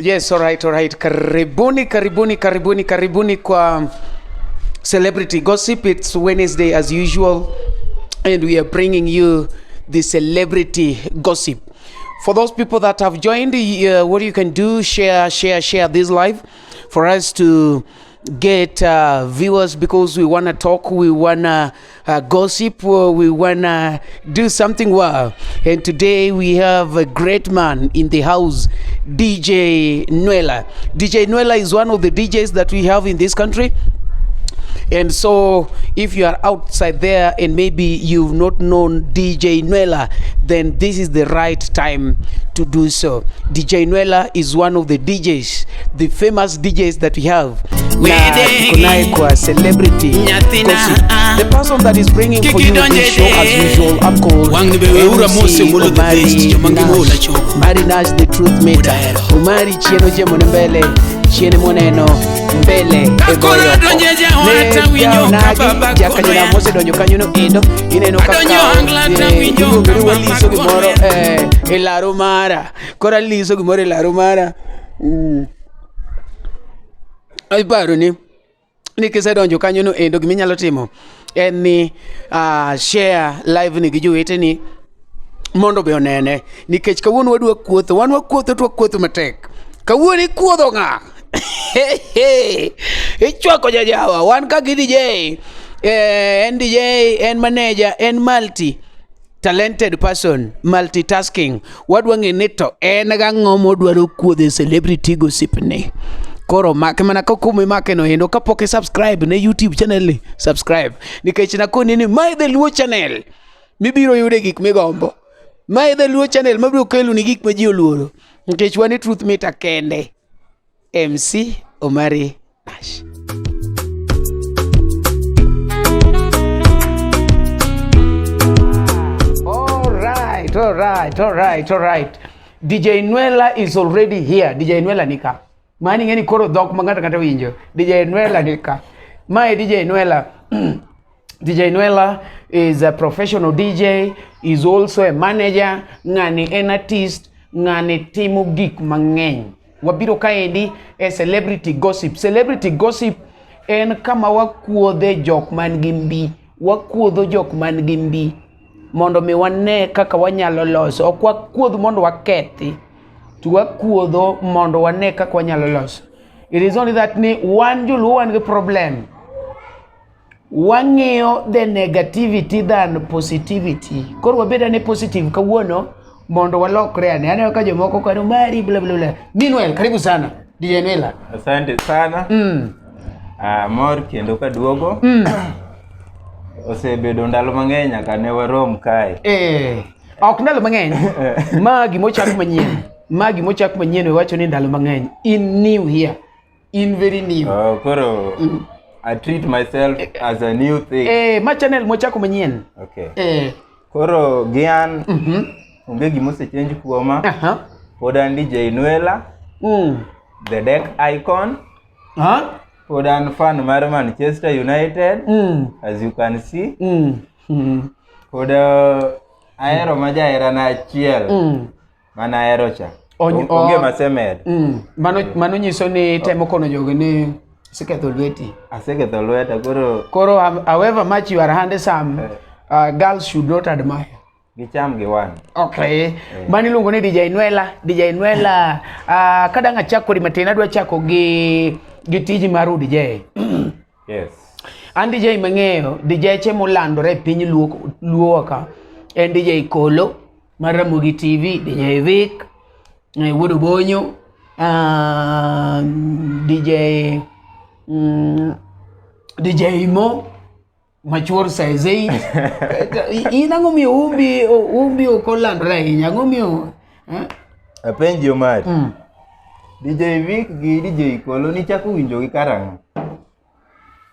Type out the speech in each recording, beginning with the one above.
Yes, all right. Karibuni kwa Celebrity Gossip. It's Wednesday as usual, and we are bringing you the celebrity gossip. For those people that have joined, what you can do, share this live for us to get viewers, because we want to talk, we want to gossip, we want to do something well. And today we have a great man in the house, DJ Nuella. DJ Nuella is one of the DJs that we have in this country. And so if you are outside there and maybe you've not known DJ Nuella, then this is the right time to do so. DJ Nuella is one of the DJs, the famous DJs that we have. Na celebrity gossip. The person that is bringing for you this show as usual, I'm called Omari Nash, the truth maker. Omari chieno jemone mbele, chiene moneno mbele eboyo. Jakanyana mose donyo kanyono endo ineno kakao liso gimoro elaro mara kora liso gimoro elaro mara ai paro ni kise donjo kanyono endo giminyalo timo en ni share live ni gi joweteni mondo be onene, nikech kawuono wadwa kuotho, wan wakuotho to wakuotho matek. Kawuono ikuodho ng'a ichwako jajawa wan ka gi DJ, en DJ, en manager, en multi talented person, multitasking. Wadwa ng'e to en gang'o modwaro kuodhe celebrity gossip ni. Koro make mana kume make no endo kapok subscribe ne YouTube channel ni, subscribe, nikech nakoni ni My The Luo channel mibiro yude gik migombo. My The Luo channel mabiro kelo ni gik ma ji oluoro, nikech wan truth meter kende. MC Omari Nash. All right. DJ Nuella is already here. DJ Nuella nika. Mani ngeni koro dok mangata kata winjo. DJ Nuella nika. My DJ Nuella. DJ Nuella is a professional DJ, is also a manager, ngani an artist, ngani timo gik mang'eny. Wabiro kaendi e celebrity gossip. Celebrity gossip en kama wakuodhe jok man gi mbi. Wakuodho jok man gi mbi mondo mi wane kaka wanyalo loso. Ok wakuodho mondo wakethi, to wakuodho mondo wane kaka wanyalo loso. It is only that ni wan joluo wan gi problem. Wang'iyo the negativity than positivity. Koro wabeda ne positive kawuono mondo walokre ane. Aneo ka jomoko kwa Omari bla bla bla. Meanwhile, karibu sana DJ Nuella. Asante sana. Mor kendo ka duogo. Osebedo ndalo mang'eny nyaka ne warom kae. Ok ndalo mang'eny. Magi mochak manyien. Magi mochak manyien wacho ni ndalo mang'eny. In new here. In very new. Koro I treat myself as a new thing. Ma channel mochako manyien. Okay. Koro gian onge gimose change kuoma. Pod an DJ Nuella. The deck icon. Pod an fan mar Manchester United. As you can see. Pod aero majahera na achiel. Mana aero cha. Onge masemed. Mano nyiso ni temo kono jogo ni seketho lweti. Aseketho lweta koro however much you are handsome, girls should not admire. Gicham gi wan. Okay. Mani luongo ni DJ Nuella. DJ Nuella, kadang achako matin, adwa chako gi tiji maru DJ. Yes. An DJ mang'eyo, DJ che molandore e piny luo ka. En DJ Kolo, mar Ramogi TV, DJ Vic, Wuodo Bonyo, DJ Mo, machuor saizei. Inang'o miyo umbi okolandore ahinya, ang'o miyo? Apenji Omari. DJ Vic gi DJ Kolo ni chako winjo gi karang'o?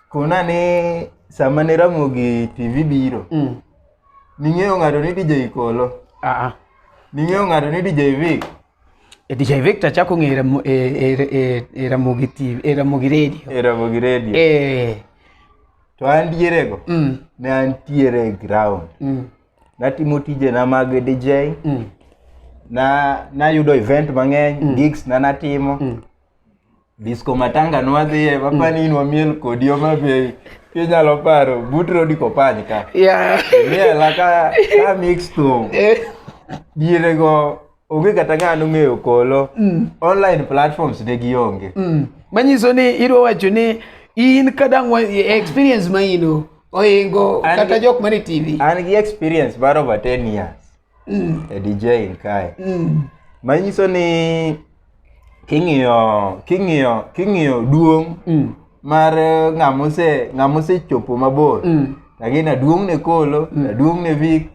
Kona ni sama ne Ramogi TV biro. Ning'eyo ng'ato ni DJ Kolo? Ning'eyo ng'ato ni DJ Vic? DJ Vic tachako ng'era Ramogi TV, Ramogi Radio. Ramogi Radio. To an dierego, ne antiere ground. Natimo tije na mag DJ, na yudo event mang'eny, gigs na natimo. Disco matanga nwadhiye, mapani inwa miel kodi Omari kinyalo paro, butro di kopany ka. Nuella ka mix to. Diere go, onge kata ng'ano ng'eyo kolo. Online platforms ne gionge. Manyiso ni iro wacho ni in kadang experience ma ino oingo kata jok mane TV. An gi experience bar over 10 years. DJ in Kai. Manyiso ni king'iyo duong mar ng'amose chopo mabor. Lakini duong ne Kolo, duong ne Vic,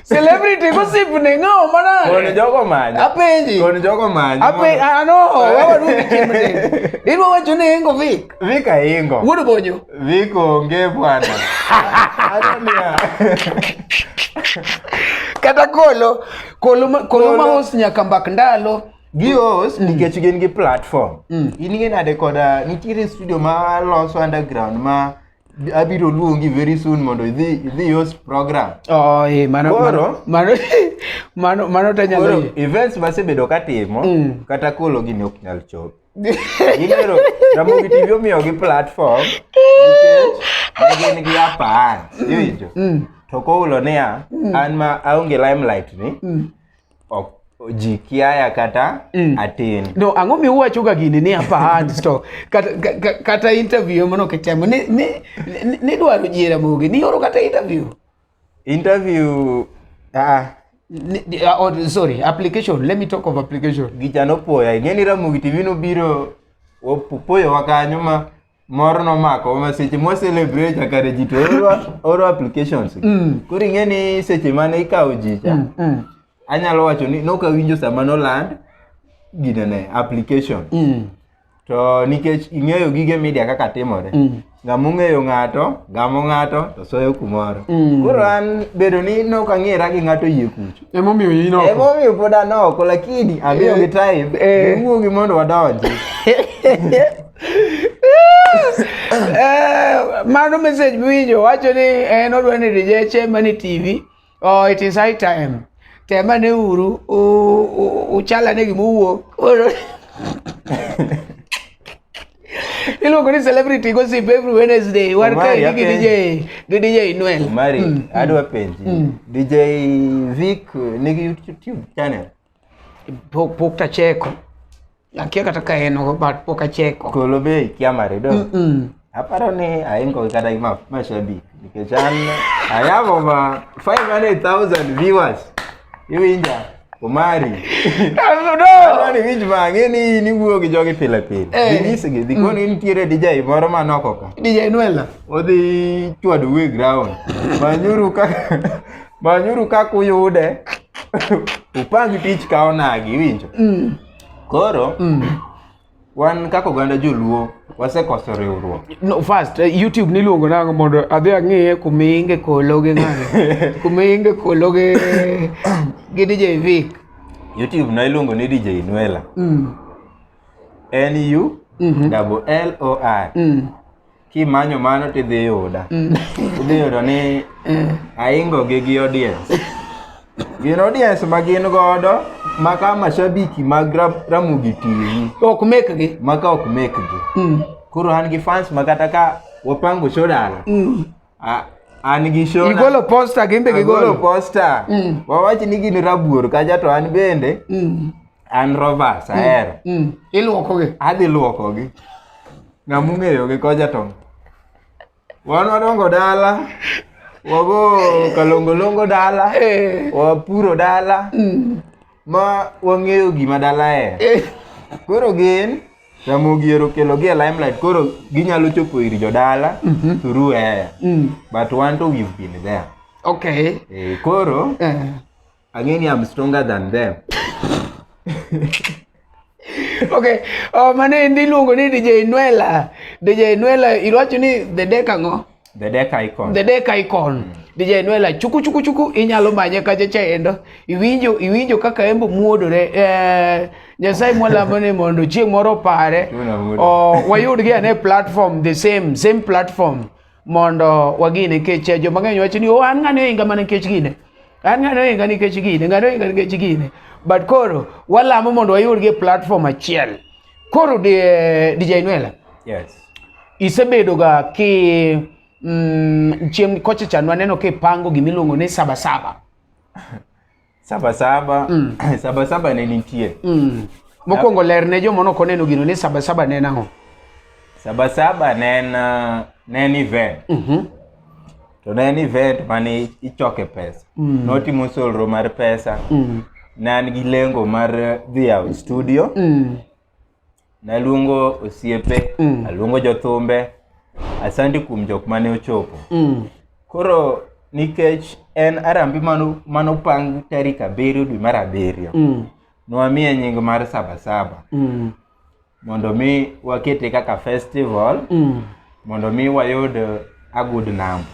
celebrity gossip ne ng'o mana. Kono jogo manya. Apenji. Kono jogo manya. Wawa dugi chimne. Irwa wacho ne ingo Vic. Vic aingo. Wuodo bonyo. Vic onge bwana. Adonia. Kata Kolo ma host nyaka mbak ndalo. Gi host nikech gin gi platform. In nade koda nitiere studio ma loso underground ma abiro luongi very soon mondo idhi host program. Mano tanyalo. Events masebedo katimo kata Kolo gini ok nyal chop. Gilero Ramogi TV omiyo gi platform nikech gin gi apan. Iwinjo. To Kolo niya an ma aonge limelight ni. Ji kiaya kata atin. No, ang'o mi uwacho ga gini ni apa sto kata interview mano ketemo ni dwaro ji Ramogi ni oro kata interview sorry, application. Let me talk of application. Gichano poya ngeni Ramogi TV no biro poyo wakanyo ma moro no mako ma seche mo celebrate akare ji to oro applications. Kuri ngeni seche mane ikawo jicha. Anyalo wacho ni noka winjo sama no land ginene application. To nikech ing'eyo gige media kaka timore. Ng'amo ng'eyo gamo ng'ato to soyo kumoro. Koro an bedo ni noka ng'era gi ng'ato yie kucho. Emomiyo inoko. Emomiyo pod anoko lakini abiyo gi time. Wuogi mondo wadonji. Mano message winjo wacho ni en odwa ni DJ Mani TV. It is high time. Tema ne uru uchala ne gimuwo. Iluongo ni celebrity gossip every Wednesday. Warka DJ Nuella. Omari, adwa penji. DJ Vic nigi YouTube channel. Pok ta cheko. Akia kata ka eno but pok acheko. Kolo be kiamare do. Aparo ni aingo kata ima mashabiki. Nikech I have over 500,000 viewers. Iwinja Omari. Ani winj mang'eni ni wuo gi jogi pile. Dinisigi dikoni nitiere DJ moro manoko ka. DJ Nuella. Odhi chwado we ground. Manyuru kaka uyude. Upangi tich ka onagi winjo. Koro wan kaka oganda joluo wasekoso riwruok. No, first YouTube niluongo nang'o mondo adhi ang'iye kuminge Kolo gi ng'ane. Kuminge Kolo gi DJ Vic. YouTube na iluongo ni DJ Nuella. NUELLOR. Kimanyo mano tidhi yuda. Idhi yudo ni aingo gi audience. Gin audience ma gin godo maka mashabiki mag Ramogi TV. Ok mekgi. Maka ok mekgi. Koro an gi fans makata ka wapango show dala. An gi show. Igolo poster gimbe gigolo poster. Wawachi ni gin rabuor kaja to an bende. An Rovers ahero. Iluokogi. Adhi luokogi. Ng'amu ng'eyo gi koja to. Wan wadongo dala. Wago kalongolongo dala. Wapuro dala. Ma wang'eyo gima dala Koro gin Ramogi ero kelo gi limelight. Koro ginyalo chopo ir jodala through but one to we've been there. Okay. Koro again I'm stronger than them. Okay. Mane ndiluongo ni DJ Nuella. DJ Nuella iwacho ni the deck ang'o? The deck icon. The deck icon. DJ Nuella chuku inyalo manye kacha chaendo. Iwinjo kaka embo muodore. Nyasaye mwalamo ni mondo chieng' moro pare. Wayud gi ane platform the same platform mondo wagine keche jo mang'eny wacho ni an ng'ane oinga mana nikech gine. An ng'ane oinga nikech gine, ng'ane oinga nikech gine. But koro walamo mondo wayudgi platform achiel. Koro DJ Nuella. Yes. Isebedo ga ki chiem kocha chanwa neno kipango gimiluongo ni sabasaba. Sabasaba ne nitie. Mokwongo lerne jo mono koneno gino ni sabasaba ne nang'o. Sabasaba ne en event. To ne en event mane ichoke pesa. Notimo solro mar pesa. Ne an gi lengo mar dhi yawo studio. Naluongo osiepe, aluongo jothumbe. Asante kuom jok mane ochopo. Koro nikech en arambi manopang tarik 7 dwe mar 7. Nwamiye nying mar sabasaba. Mondo mi wakete kaka festival. Mondo mi wayud a good number.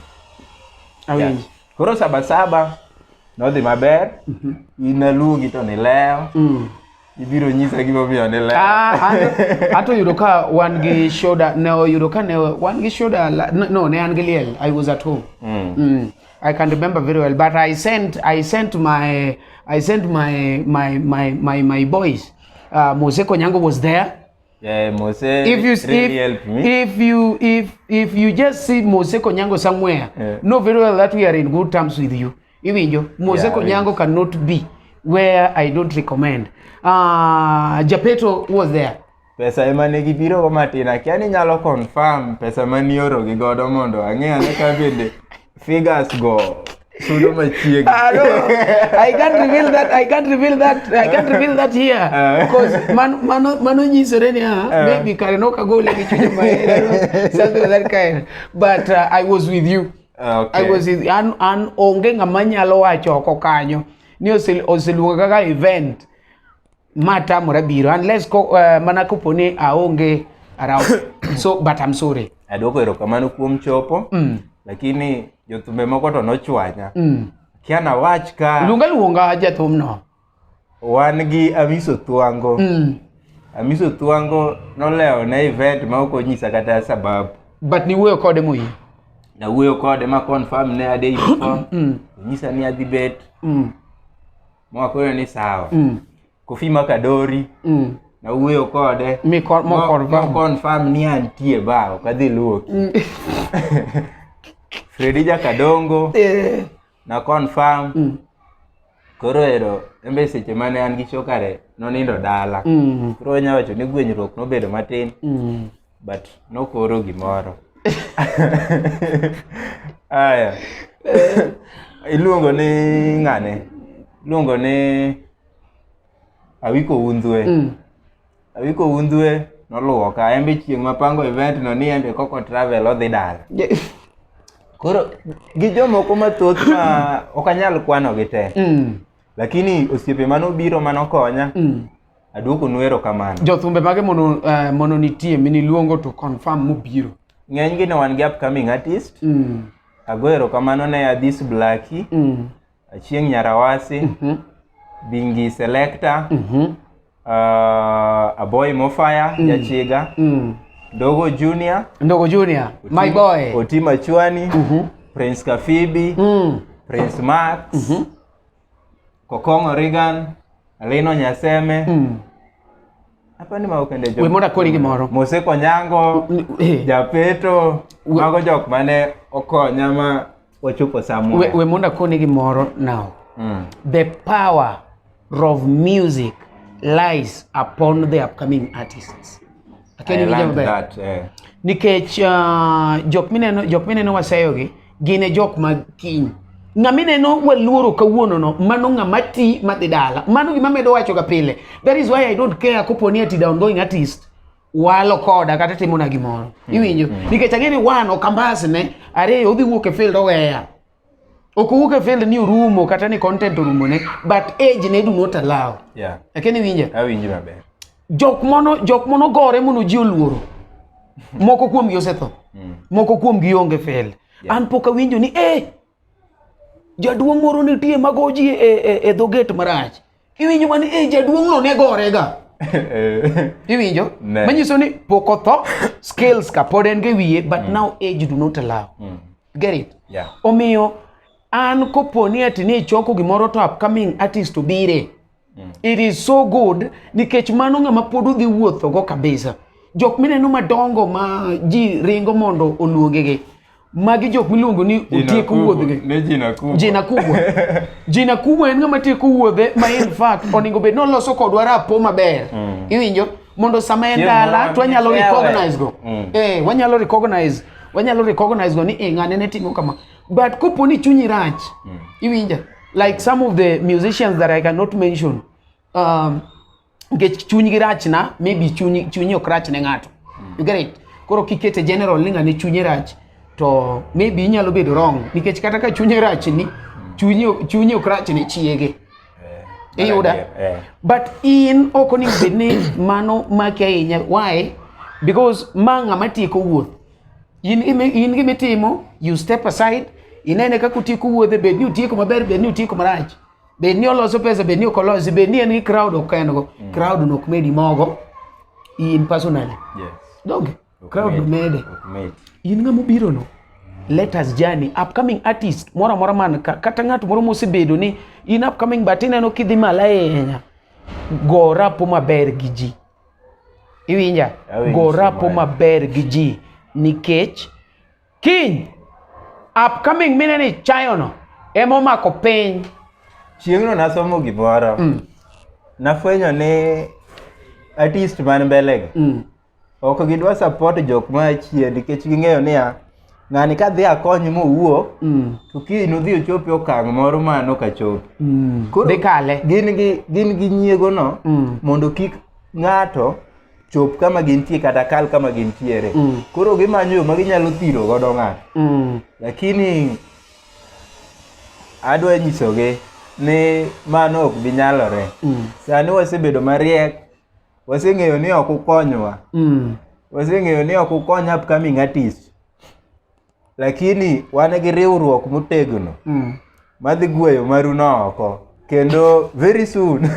Awinj. Koro sabasaba nodhi maber. Inaluongi to nilewo. Ibiro nyisa gimomiyo nilewo. Ato yudo ka wan gi shoda ne oyudo ka ne wan gi shoda no ne an gi liel. I was at home. I can remember very well, but I sent my boys. Mose Konyango was there. Yeah, Mose really helped me. If you just see Mose Konyango somewhere, know very well that we are in good terms with you. Even Mose Konyango cannot be where I don't recommend. Japeto was there. Pesa emane gibiro go matina kiani nyalo confirm pesa manioro gi godo mondo ang'e ka bende figures go sudo machiegi. I can't reveal that here because mano nyisore ni maybe kare no kagole gi chunye mahero something of that kind, but I was with you. Okay. I was with an onge ng'ama nyalo wacho oko kanyo ni oseluonga kaka event mata morabiro unless mana kopone aonge around. So but I'm sorry. Adwoko erokamano kuom chopo. Lakini jothumbe moko to nochwanya. Kiana wach ka luonga jathumno. Wan gi Amiso Thuango. Amiso Thuango nolewo na event ma ok onyisa kata sababu. But ni wuoyo kode moyi. Na wuoyo kode ma confirm ne ade before. Nyisa ni adhi bet. Mwakore ni sawa. Kofi Makadori. Na wuoyo kode. Mo confirm ni antie bao kadhi luoki. Fredija Kadongo. Na confirm. Koro ero embe seche mane an gi chokare nonindo dala. Koro nyawacho ni gwenyruok nobedo matin. But nokoro gimoro. Aya. Iluongo ni ng'ane. Iluongo ni Awiko Undhwe. Awiko Undhwe noluwo ka embe chieng' mapango event no ni embe koko travel odhi dala. Koro gi jomoko mathoth ma okanyal kwano gi te. Lakini osiepe manobiro manokonya. Adwoko nwero kamano. Jothumbe mage mono nitie miniluongo to confirm mobiro. Ng'eny gi ne wan gi upcoming artist. Agoero kamano ne Adis Blackie. Achieng' Nyarawasi. Bingi Selector. Aboy Mofaya Jachiga. Ndogo Junior, my boy. Otima Chwani, Prince Kafibi, Prince Max, Kokongo Regan, Alino Nyaseme. Hapa ni maukende job. Wemonda kori gimoro. Mose Konyango, Japeto, mago jok mane okonya ma ochopo somewhere. Wemonda kori gimoro now. The power of music lies upon the upcoming artists. I learned that. Nikech jok mineno waseyogi gine jok makiny. Ng'amineno waluoro kawuono no mano ng'ama ti madhi dala. Mano gima medo wacho ga pile. That is why I don't care koponi ati the ongoing artist walo koda kata timo na gimoro. Iwinjo? Nikech ageni one okambasne are odhi wuok e field oweya. Okuwuok e field ni urumo kata ni content urumo ne, but age ne do not allow. Yeah. Akeni winjo? Awinjo maber. Jok mono gore mono ji oluoro. Moko kuom gi osetho. Moko kuom gi onge fel. An poka winjo ni jaduong' moro nitie magoji e dhoget marach. Iwinjo mani jaduong' no ne gore ga. Iwinjo? Manyiso ni poko tho skills ka pod en ge wiye, but now age do not allow. Get it? Yeah. Omiyo an koponi ati ni choko gimoro to upcoming artist to bire. It is so good nikech mano ng'ama pod udhi wuotho go kabisa. Jok mineno madongo ma ji ringo mondo oluongege. Magi jok miluongo ni utieko wuodhge. Ne jina kubwa. Jina kubwa. Jina kubwa en ng'ama tieko wuodhe ma in fact onego bed noloso kodwa rapo maber. Iwinjo? Mondo sama en dala to wanyalo recognize go. Wanyalo recognize go ni ng'ane ne timo kama. But koponi chunyi rach. Iwinja? Like some of the musicians that I cannot mention. Get chunyi rach na, maybe chunyi ok rach ne ng'ato. You get it? Koro kikete general ni ng'ane chunyi rach. To maybe inyalo bedo wrong nikech kata ka chunye rach ni chunye okrach ni chiege yuda but in okoni bedni mano makia inya. Why? Because manga matieko wuoth in gimitimo, you step aside, inene ka kutieko wuothe, bedni utieko maber, bedni utieko marach, bedni oloso pesa, bedni okolosi, bedni en gi crowd okengo, crowd nok medi mogo in personally. Yes. Dog crowd mede. In ng'amo biro no, let us journey. Upcoming artist, mora man, kata ng'ato moro mosebedo ni, in upcoming but ineno kidhi malaya, go rapo maber gi ji. Iwinja? Go rapo maber gi ji. Nikech, kiny, upcoming mineni chayo no, emo mako piny. Chieng'no nasomo gimoro. Nafwenyo ni artist man mbele. Ok gidwa support jok ma chien nikech ging'eyo niya ng'ani ka dhi akony mowuok to kiny nodhi ochopi okang' moro ma nokachopi. Koro kale gin gi nyiego no mondo kik ng'ato chop kama gintie kata kal kama gintiere. Koro gimanyo yo ma ginyalo thiro godo ng'ato. Lakini adwa nyisogi ni mano ok bi nyalore. Sani wasebedo mariek, waseng'eyo ni ok ukonywa. Waseng'eyo ni ok ukony upcoming artist. Lakini wane gi riwruok motegno. Madhi gweyo maruno oko. Kendo very soon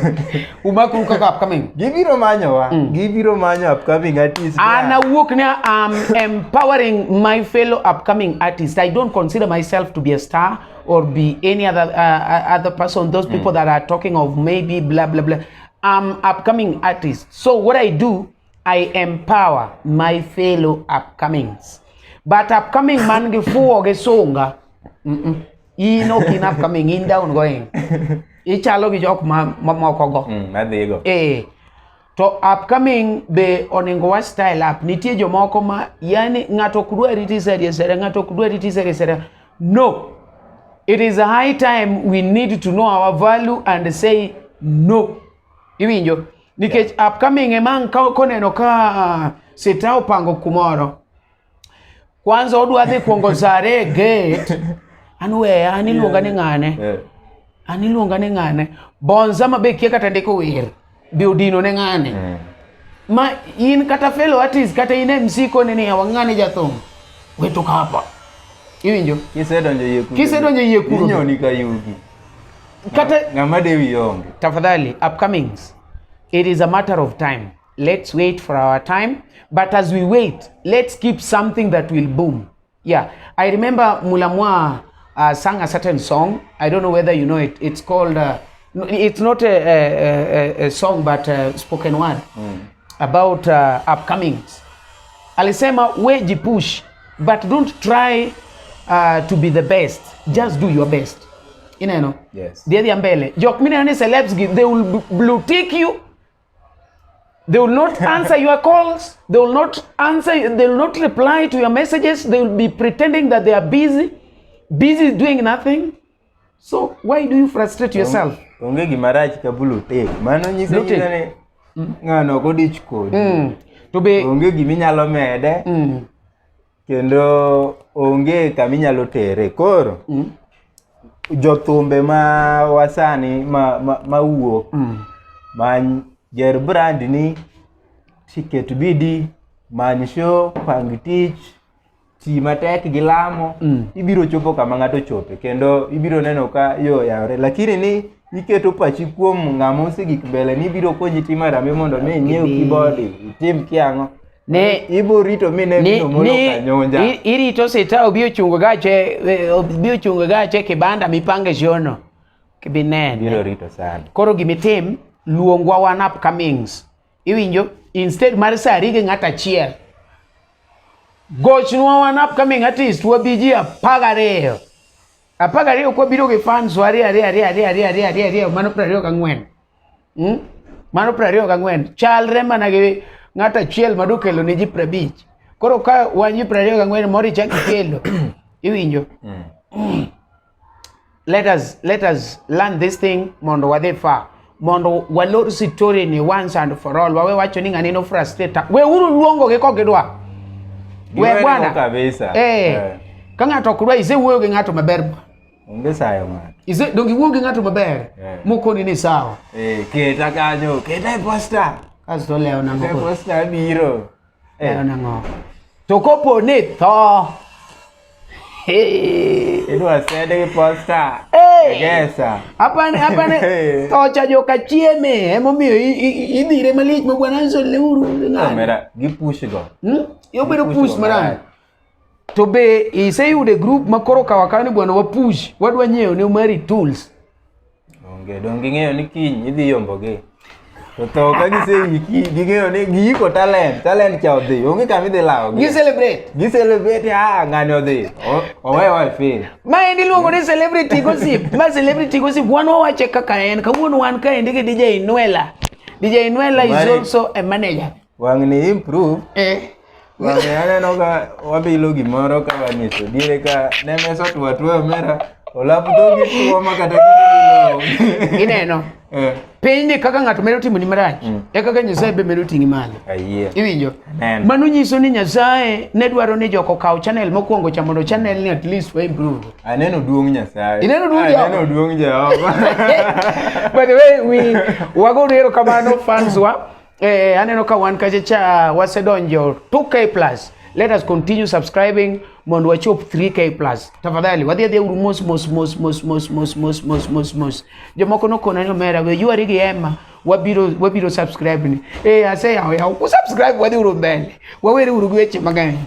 umakru kaka upcoming. Gibiro manyowa. Gibiro manyo upcoming artist. Ana wuok ni I'm empowering my fellow upcoming artists. I don't consider myself to be a star or be any other person. Those people that are talking of maybe blah blah blah. I'm upcoming artist. So what I do, I empower my fellow upcomings. But upcoming man gifuo gesonga. Ino kin upcoming in down going. Ichalo gi jok moko go. Madhigo. To upcoming be oningo style up. Nitie jomoko ma yani ng'ato kudwa riti sere ng'ato kudwa riti sere. No. It is a high time we need to know our value and say no. Iwinjo? Nikech upcoming emang koneno ka seta opango kumoro. Kwanza odwa dhi kuongo sare gate. Anwe aniluonga ni ng'ane. Aniluonga ni ng'ane. Bonza mabe kia kata ndiko wer. Bi odino ne ng'ane. Ma in kata fellow artist kata in MC kone ni wang'ane jathum. Weto hapa. Iwinjo? Kisedonjo yie kuro. Inyoni ka yugi. Kata ng'ama dewi onge. Tafadhali, upcomings. It is a matter of time. Let's wait for our time. But as we wait, let's keep something that will boom. Yeah. I remember Mulamwa sang a certain song. I don't know whether you know it. It's called, it's not a song, but a spoken word about upcomings. Alisema, we jipush, but don't try to be the best. Just do your best. You know? Yes. Dia mbele. Jok mine celebs, they will blue tick you. They will not answer your calls. They will not answer. They will not reply to your messages. They will be pretending that they are busy doing nothing. So why do you frustrate yourself? Onge gimarach ka bulu tek. Mano nyiso ni ng'ano kodich kodi. To be onge giminyalo mede. Kendo onge kaminyalo tere. Koro jothumbe ma wasani ma wuok man ger brand ni tiket bidi man show pang tich ti matek gilamo ibiro chopo kama ng'ato chope kendo ibiro neno ka yo yawre, lakini ni iketo pachi kuom ng'ama osegik mbele ni biro konyi timo Harambee mondo mi nyiew keyboard itim kiang'o ne ibo rito mine bino molo kanyonja irito seta obio chungo gache kibanda mipange jono kibinene biro rito sana koro gimitim luongwa one upcomings iwinjo instead mar sarige ng'ata chiel gochnwa one upcoming artist wabiji apagariyo kwa biro gi fans wari mano 24 mano 24 chalre mana gi ng'ata chiel madukelo ni ji 50 koro ka wanyi 24 mori chaki kelo iwinjo let us learn this thing mondo wadhi far mondo walor story ni once and for all wawe wacho ni ng'ani no frustrate we uru luongo gi kogidwa we bwana kabisa ka ng'ato okdwa isewuoyo gi ng'ato maber onge sayo ng'ato dongi wuoyo gi ng'ato maber mokoni ni sawa keta kanyo keta e posta kasto leo nango e posta biro leo nango to kopo ni tho idwa sede gi posta egesa apane to chajo ka chieme emomiyo idhire malich ma bwana nso leuru mera gi push go yo bedo push marang to be iseyude group makoro kawakani bwana wa push wadwa nyiewo ne Omari tools onge dongi ng'eyo ni kiny idhi yombogi to ka giseyiki ging'eyo ni giiko talent cha odhi onge kama idhi lawo gi celebrate ng'ani odhi owewa feel ma endi luongo ni celebrity gossip ma celebrity gossip wan wawache kaka en kawuono wan ka endi gi DJ Nuella is also a manager wang ni improve wang'e aneno ka wabilo gimoro ka wanyiso diere ka nemeso tuwa mera olapu dhogi tuwo makata kini ineno piny kaka ng'ato medo timo ni marach kaka Nyasaye be medo ting'i malo iwinjo mano nyiso ni Nyasaye ne dwaro ni joko kaw channel mokwongo cha mondo channel ni at least wa improve aneno duong' Nyasaye ineno duong' Jehova by the way wago ero kamano fans wa aneno ka wan kacha cha wasedonjo 2K plus let us continue subscribing mondo wachop 3K plus tafadhali wadhi uru mos jomoko nokona ni Omera we yuari gi ema wabiro subscribe ni ase yaw ku subscribe wadhi uru mbele wawere uru gweche magani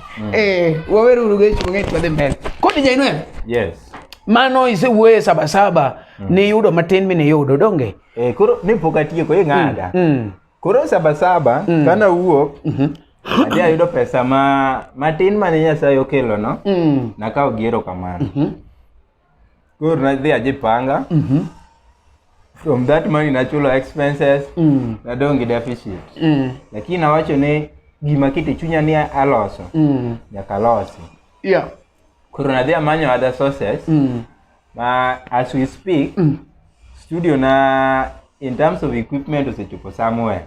wawere uru gweche magani wadhi mbele kodi DJ Nuella yes mano isewuoye saba ni yudo matin mine yudo donge koro ni pokatie ko ng'ada koro saba kana wuok adia yudo pesa matin mane Nyasaye okelo no nakawo giero kamano koro nadhi ajipanga from that money nachulo expenses nadongi deficit lakini nawacho ni gima kiti chunya ni aloso nyaka losi koro nadhi amanyo other sources as we speak studio na in terms of equipment osechopo somewhere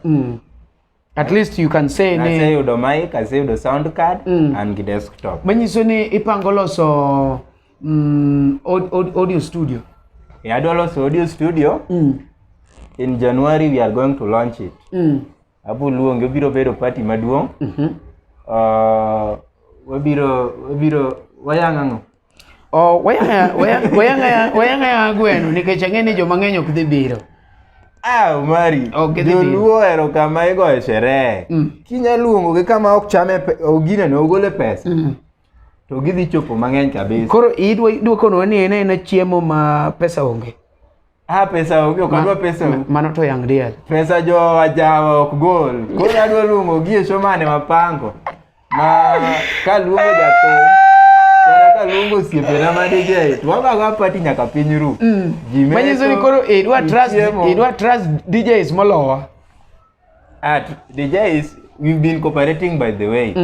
at least you can say ni say udo mic I say udo sound card and desktop manyiso ni ipango loso audio studio adwa loso audio studio in January we are going to launch it abu luonge biro bedo party maduong wabiro wayang'ango wayanga gweno nikech ang'eni joma ng'eny ok dhi biro Omari joluo ero kama igoye sherehe kinyaluongo gi kama ok chame ogine no ogole pesa to gidhi chopo mang'eny kabisa koro idwokono ni ena chiemo ma pesa onge pesa onge okadwa pesa mano to yang diel pesa jo ajawa ok gol koro adwa luongo gi shomane mapango ma kaluongo jato kalungo siepena ma DJ twaga party nyaka piny ru manyiso ni koro idwa trust DJs molowa DJs we've been cooperating by the way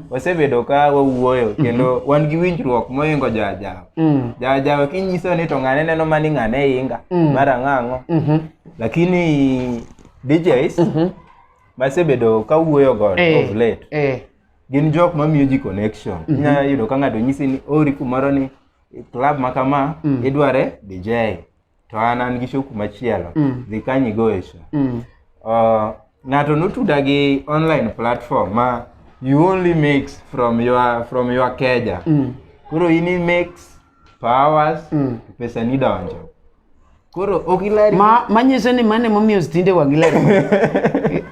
wasebedo ka wawuoyo kendo wan gi winjruok moingo jajawa kinyiso ni to ng'ane neno mani ng'ane inga mara ng'ang'o lakini DJs masebedo ka wuoyo god of late gin jok mamiyo ji connection nya yudo ka ng'ato nyisi ni ori kumaro ni club makama idware DJ to an gi shoku machielo dhi kanyi goesha ng'ato notuda gi online platform ma you only mix from your keja kuro ini mix powers pesa ni donjo Koro okilari manyiso ni mane momiyo stinde wangilari.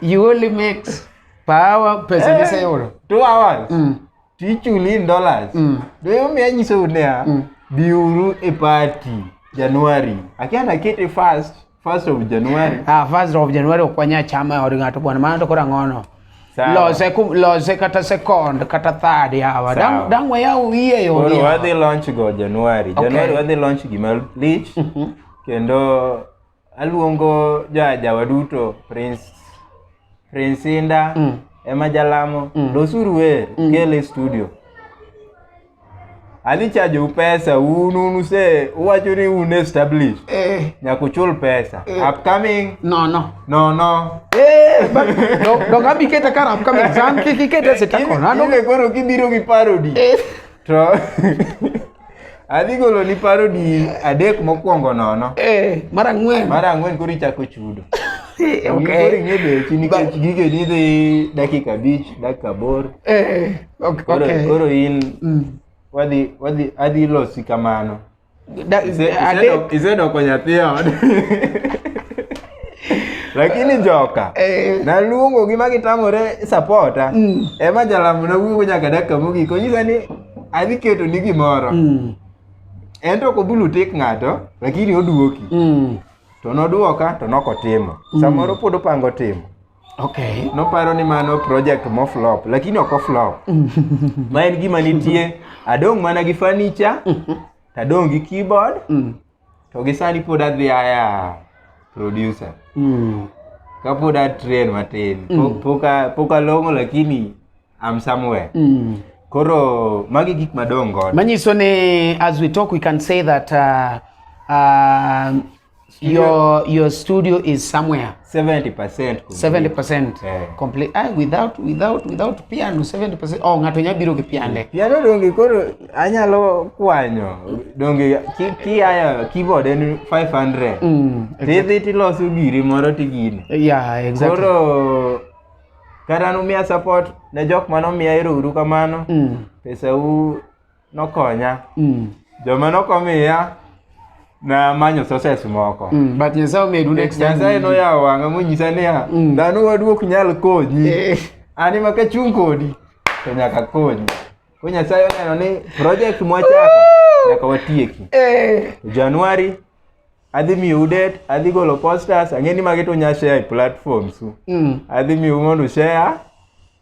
You only makes per hour pesa nise euro. 2 hours. Tichuli in dollars. Do you me anyiso unea? Biuru e party January. Akiana kete first of January. First of January okwanya chama ori ngato bwana mano to kora ngono. Lose kata second kata third yawa. Dangwa ya uye yo. Koro wadhi launch go January. January wadhi launch gima lich. Kendo aluongo jaja waduto Prince Inda Emma Jalamo losuru wer kele studio. Adhi chajo pesa unu se uwacho ni un establish. Nyakuchul pesa. Upcoming? No. But do gabi keta kara upcoming zan kiketa setako. Ile koro kibiro gi parody. To adhi golo ni parody adek mokwongo nono. Mara ngwen koro ichako chudo. Okay. Koro ngebe chini ke gige ni de dakika 5 dakika 8. Okay. Koro in Wadi adi losi kamano. Isedo konya thio. Lakini joka. Na luongo gima gitamore supporta. Ema Jalamo na wugo nyaka dakika mogi konyisa ni adhi keto ni gimoro. Ento ko bulu tek ngato lakini oduoki. To noduoka to nokotimo. Samoro pod opango timo. Okay. No paro ni mano project mo flop lakini oko flop. Ma en gima nitie adong mana gi furniture, tadong gi keyboard, to gi sani pod adhi aya producer. Ka pod train matin. Poka longo lakini I'm somewhere. Koro magi gik madongo. Manyiso ni as we talk we can say that your studio is somewhere 70% 70% complete. Without piano 70%. Oh, ngato nyabiro gi piano. Piano donge koro anyalo kwanyo. Donge ki aya keyboard en 500. Tedhi tiloso giri moro tigini. Yeah, exactly. Koro karanu miya support ne jok mano miya uru kamano. Pesa u nokonya. Joma nokomiya na manyo success moko. But nyasao medu next time. Nyasao no ya wanga munyisa niya. Dhano waduok nyal konyi. Ani maka chung kodi. To nyaka konyi. Ko Nyasaye oneno ni project mwachako nyaka watieki. January adhi miu date, adhi golo posters, ang'eni mage to nya share platforms. Adhi miu mondo share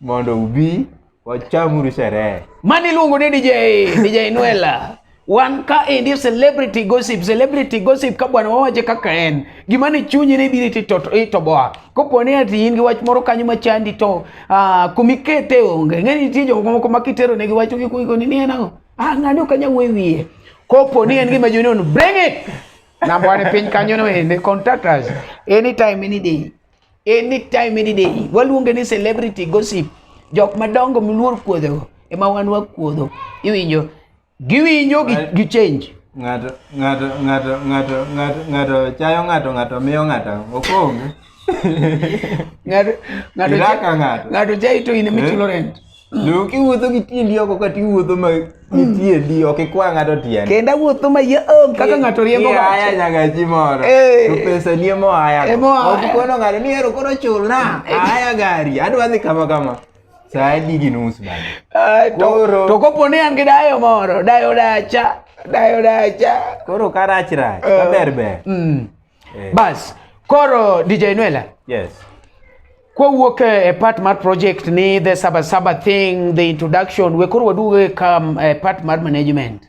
mondo ubi wachamuru sherehe. Mani luongo ni DJ Nuella. Wan ka endi celebrity gossip ka bwana wawache kaka en gima ni chunyi ne biri to boa kopone ati in gi wach moro kanyo machandi to kumikete onge ngeni ti jo moko makitero ne gi wacho gi kuiko ni ena ngani okanya wiye kopone en gima joni on bring it na bwana piny kanyo no ende contact us anytime any day waluonge ni celebrity gossip jok madongo miluor kuodho ema wan wakuodho iwinjo giwinjo gi change ngato chayo ngato miyo ngato okonge ngato chayo to ine michulo rent no kiwuotho gi tiendi oko kata iwuotho ma tiendi ok kwa ngato tiende kenda wuotho ma kaka ngato riembo aya nyaka chimoro to pesa nie mo aya ok kono ngato ni ero kono chulna aya gari adwa dhi kama Saadi gi nus bana. To kopone an gi dayo moro, dayo dacha. Koro karachra, kaberbe. Bas, koro DJ Nuella. Yes. Kwa wuok a part mar project ni the Saba thing, the introduction, we koro wadu kam part mar management.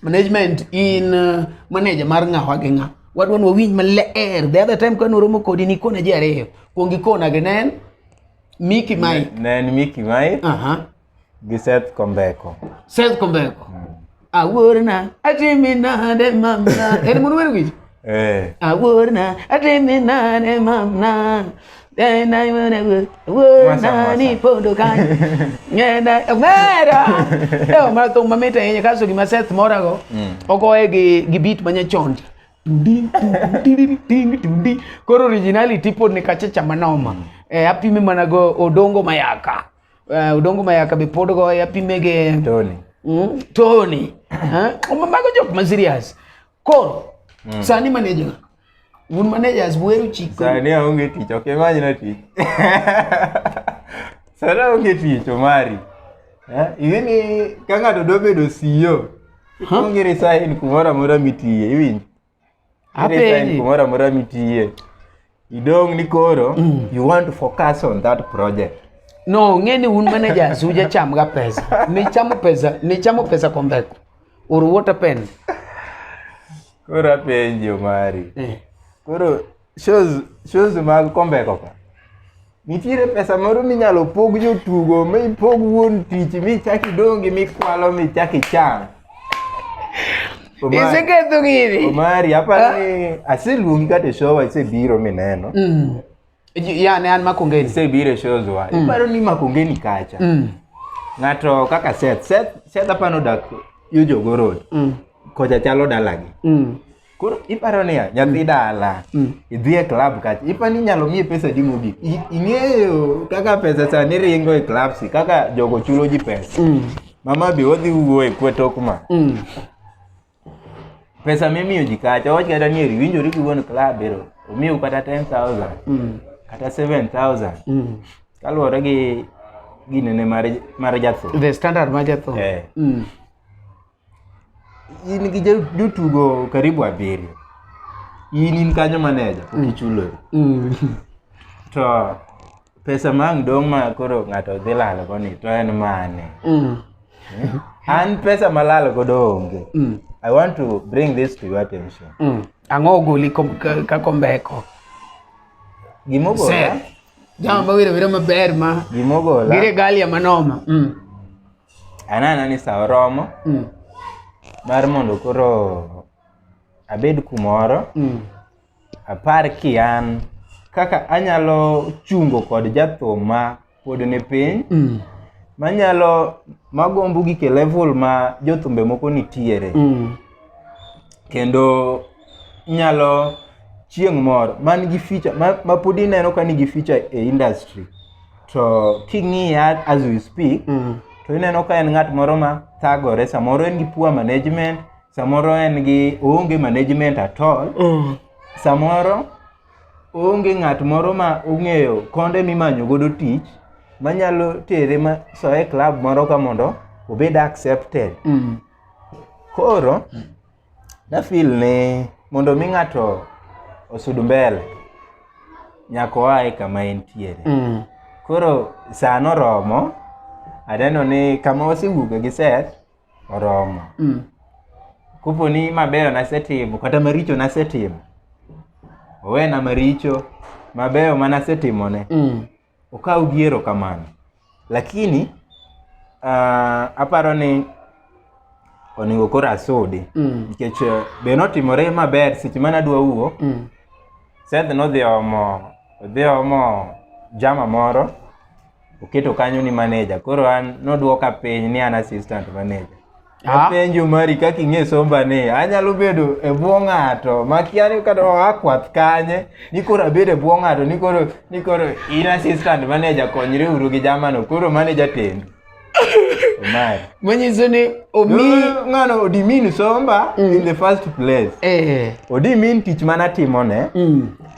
Management in manager mar ngawa gi nga. Wadwan wawinj maler. The other time kano romo kodi ni kona jare. Kongi kona genen. Mickey Mai. Nen Mickey Mai. Gi SETH KOMBEKO. SETH KOMBEKO. Awurna atimina de mamna. Ene munu wenu giji? Awurna atimina de mamna. Then I wanna ni podo kai. Ngena mera. Mara to mameta yenye kaso gi ma SETH morago. Ogo gi beat manya chonti. Koro originality pod ne kachacha manoma. Apime manago odongo mayaka be podo go apime ge Tony. Mago jok ma serious. Koro Sani manager. Un managers weru chiko. Sani aonge tich, ok imagine tich. Sani aonge tich, Omari. Ingeni ka ng'ato dobedo CEO. Onge resign kumora mora mitiye, iwinj. Resign kumora mora mitiye. Idong ni koro, you want to focus on that project. No, ngeni un managers uja chamga pesa. Ni chamo pesa Kombeko. Or what happened? Koro apenji Omari. Koro shows mag Kombeko ka. Nitiere pesa moro minyalo pog jotugo, mi pog wuon tich, mi chaki dongi, mi kwalo, mi chaki cham. Iseketho gini. Omari, apani aseluongi kate show isebiro mineno. Yani an makongeni. Isebiro shows wa. Iparo ni makongeni kacha. Ng'ato kaka Seth apano dak yo Jogo Road. Koja chalo dalagi. Koro iparo niya, nyathi dala, idhi e club kacha, ipani nyalo miye pesa di mogik. Ing'eyo kaka pesa sani ringo e club si, kaka jogo chulo ji pesa. Mama bi odhi wuoye kwetok ma. Pesa mimiyo ji kacha, wach kata ni riwinjori ki wuon club ero, omiyo kata 10,000, kata 7,000. Kaluwore gi ginene mar jatho. The standard mar jatho. In gi jotugo karibu 7. In kanyo manager, ichulo. To pesa mang dong ma koro ng'ato dhi lalo koni, to en mane? An pesa malalo kodo onge. I want to bring this to your attention. Ang'o goli ka Kombeko? Gimogola? Seth. Jamba wira maber ma. Gimogola? Gire galia manoma. Anana ni sa oromo. Mar mondo koro abed kumoro. Apar ki an kaka anyalo chungo kod jathum ma pod ne piny. Manyalo magombo gi ke level ma jothumbe moko nitiere. Kendo nyalo chieng' moro man gi feature ma pod ineno ka nigi feature e industry. To king'iya as we speak, to ineno ka en ng'at moro ma thagore, samoro en gi poor management, samoro en gi onge management at all. Samoro onge ng'at moro ma ong'eyo konde mimanyo godo tich manyalo tere ma so e club moro ka mondo obed accepted. Koro na feel ne mondo mi ng'ato osud mbele nyaka oae kama entiere. Koro sano romo, adeno ni kama wasiwuok gi Seth oromo. Kupo ni mabeyo nasetimo kata maricho nasetimo, owena maricho, mabeyo manasetimone, okaw giero kamano. Lakini aparo ni oningo koro asudi, nikech be notimore maber seche mana dwa wuok. Seth nodhi omo jama moro, oketo kanyo ni manager. Koro an nodwoka piny ni an assistant manager. Apenjo Mari kaka ing'e somba ni, anyalo bedo e bwo ng'ato makiani kata akwath kanye, ni koro abedo e bwo ng'ato, ni koro in assistant manager konyre uru gi jamano, koro manager tendu. Omari. Manyiso ni ng'ano odimin somba in the first place. Odimin tich mana timone.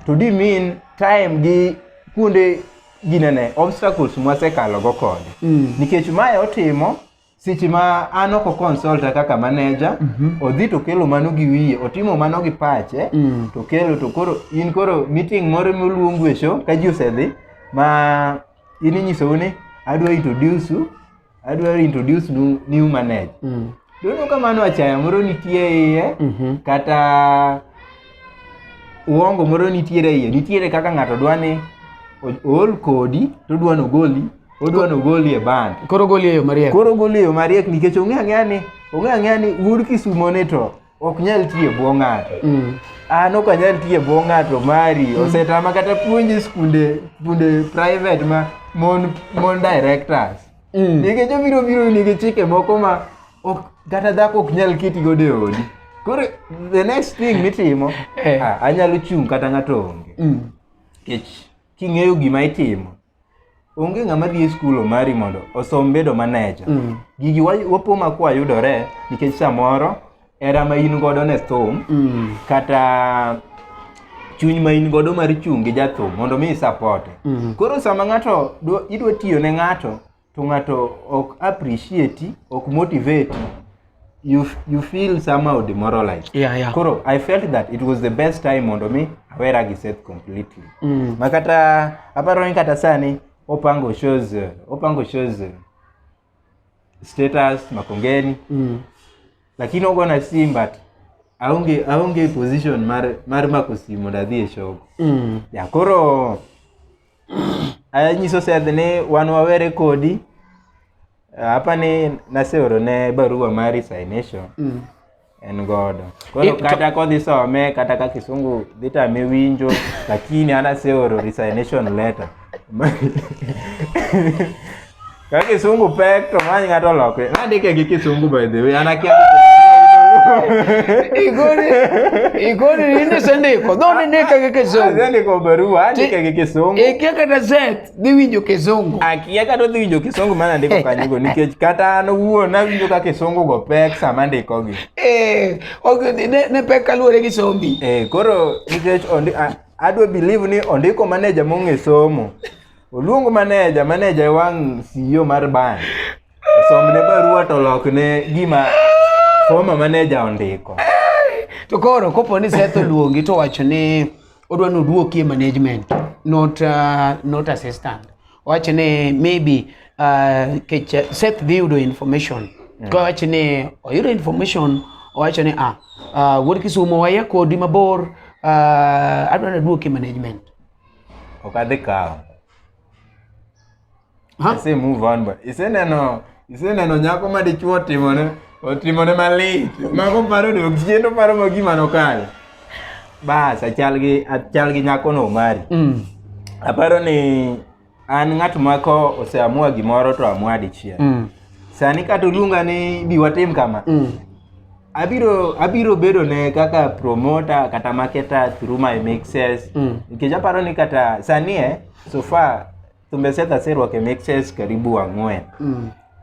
To odimin time gi kunde ginene obstacles mwasekalo go kode. Nikech mae otimo seche ma an oko consulta kaka manager, odhi to kelo mano gi wiye, otimo mano gi pache, to kelo to koro in koro meeting moro moluongu e show ka ji osedhi ma inyiso ni adwa introduce new manager. Dono kamano achaya moro nitie iye, kata uongo moro nitiere iye, nitiere kaka ng'ato dwani ool kodi to dwano goli e band. Koro goli e yo mariek. Nikech ong'e ang'eya ni wuod Kisumo ne to ok nyal tiye bwo ng'ato. An ok anyal tiye bwo ng'ato Mari. Osetama kata puonje skunde private ma mon directors. Nikech obiro nigi chike moko ma kata dhako ok nyal keti godo e odi. Koro the next thing mitimo, anyalo chung' kata ng'ato onge. Nikech king'eyo gima itimo, onge ng'ama dhi e skul Omari mondo osom bedo manager. Gigi wapoma kwa yudore nikech samoro era ma in godo ne thum kata chuny ma in godo mar chungi jathum mondo mi support. Koro sama ng'ato idwa tiyo ne ng'ato to ng'ato ok appreciate, ok motivate, you feel somehow demoralized. Koro I felt that it was the best time mondo mi awera gi Seth completely. Makata aparo ni kata sani opango shows status makongeni. Lakini ogona sim but aonge position mar mako sim mondo adhi e show. Ya koro anyiso Seth ne wan wawere kodi. Hapa ni naseoro ne barua mar resignation. En godo. Koro kata kodhi some kata ka kisungu dhita mewinjo lakini ana seoro resignation letter. Ka kisungu pek to manyi ngato lokre. Nadike gi kisungu by the way anakia igoni ni sende ko doni ne ka kisungu. Sende ko barua andike gi kisungu. Kaka na Seth dhi winjo kisungu. Akia ka to dhi winjo kisungu mana ndiko kanyigo nikech kata an wuo na winjo ka kisungu go pek sama ndiko gi. Okay ne pek kaluore gi sombi. Koro nikech adwa believe ni ondiko manager mong'e somo. Oluongo manager wang CEO mar ban. Somne barua to lokne gima former manager ondiko. To koro kopo ni Seth oluongi to wacho ni odwa no duoki management, not assistant. Wacho ni maybe Seth dhi yudo information. Ko wacho ni oyudo information, wacho ni wuod Kisumo waya kodi mabor, adwa no duoki management. Okadhi kawo. I say move on, but iseneno nyako ma dichuo otimone malit. Mago paro ni ogiendo paro magima nokale. Bas achal gi nyako no Omari. Aparo ni an ng'at mako oseamua gimoro to amua dichiel. Sani kata oluonga ni bi watim kama. Abiro bedo ne kaka promoter kata marketer through my mixes. Nikech aparo ni kata sani so far tumeseta serwa ke mixes karibu 4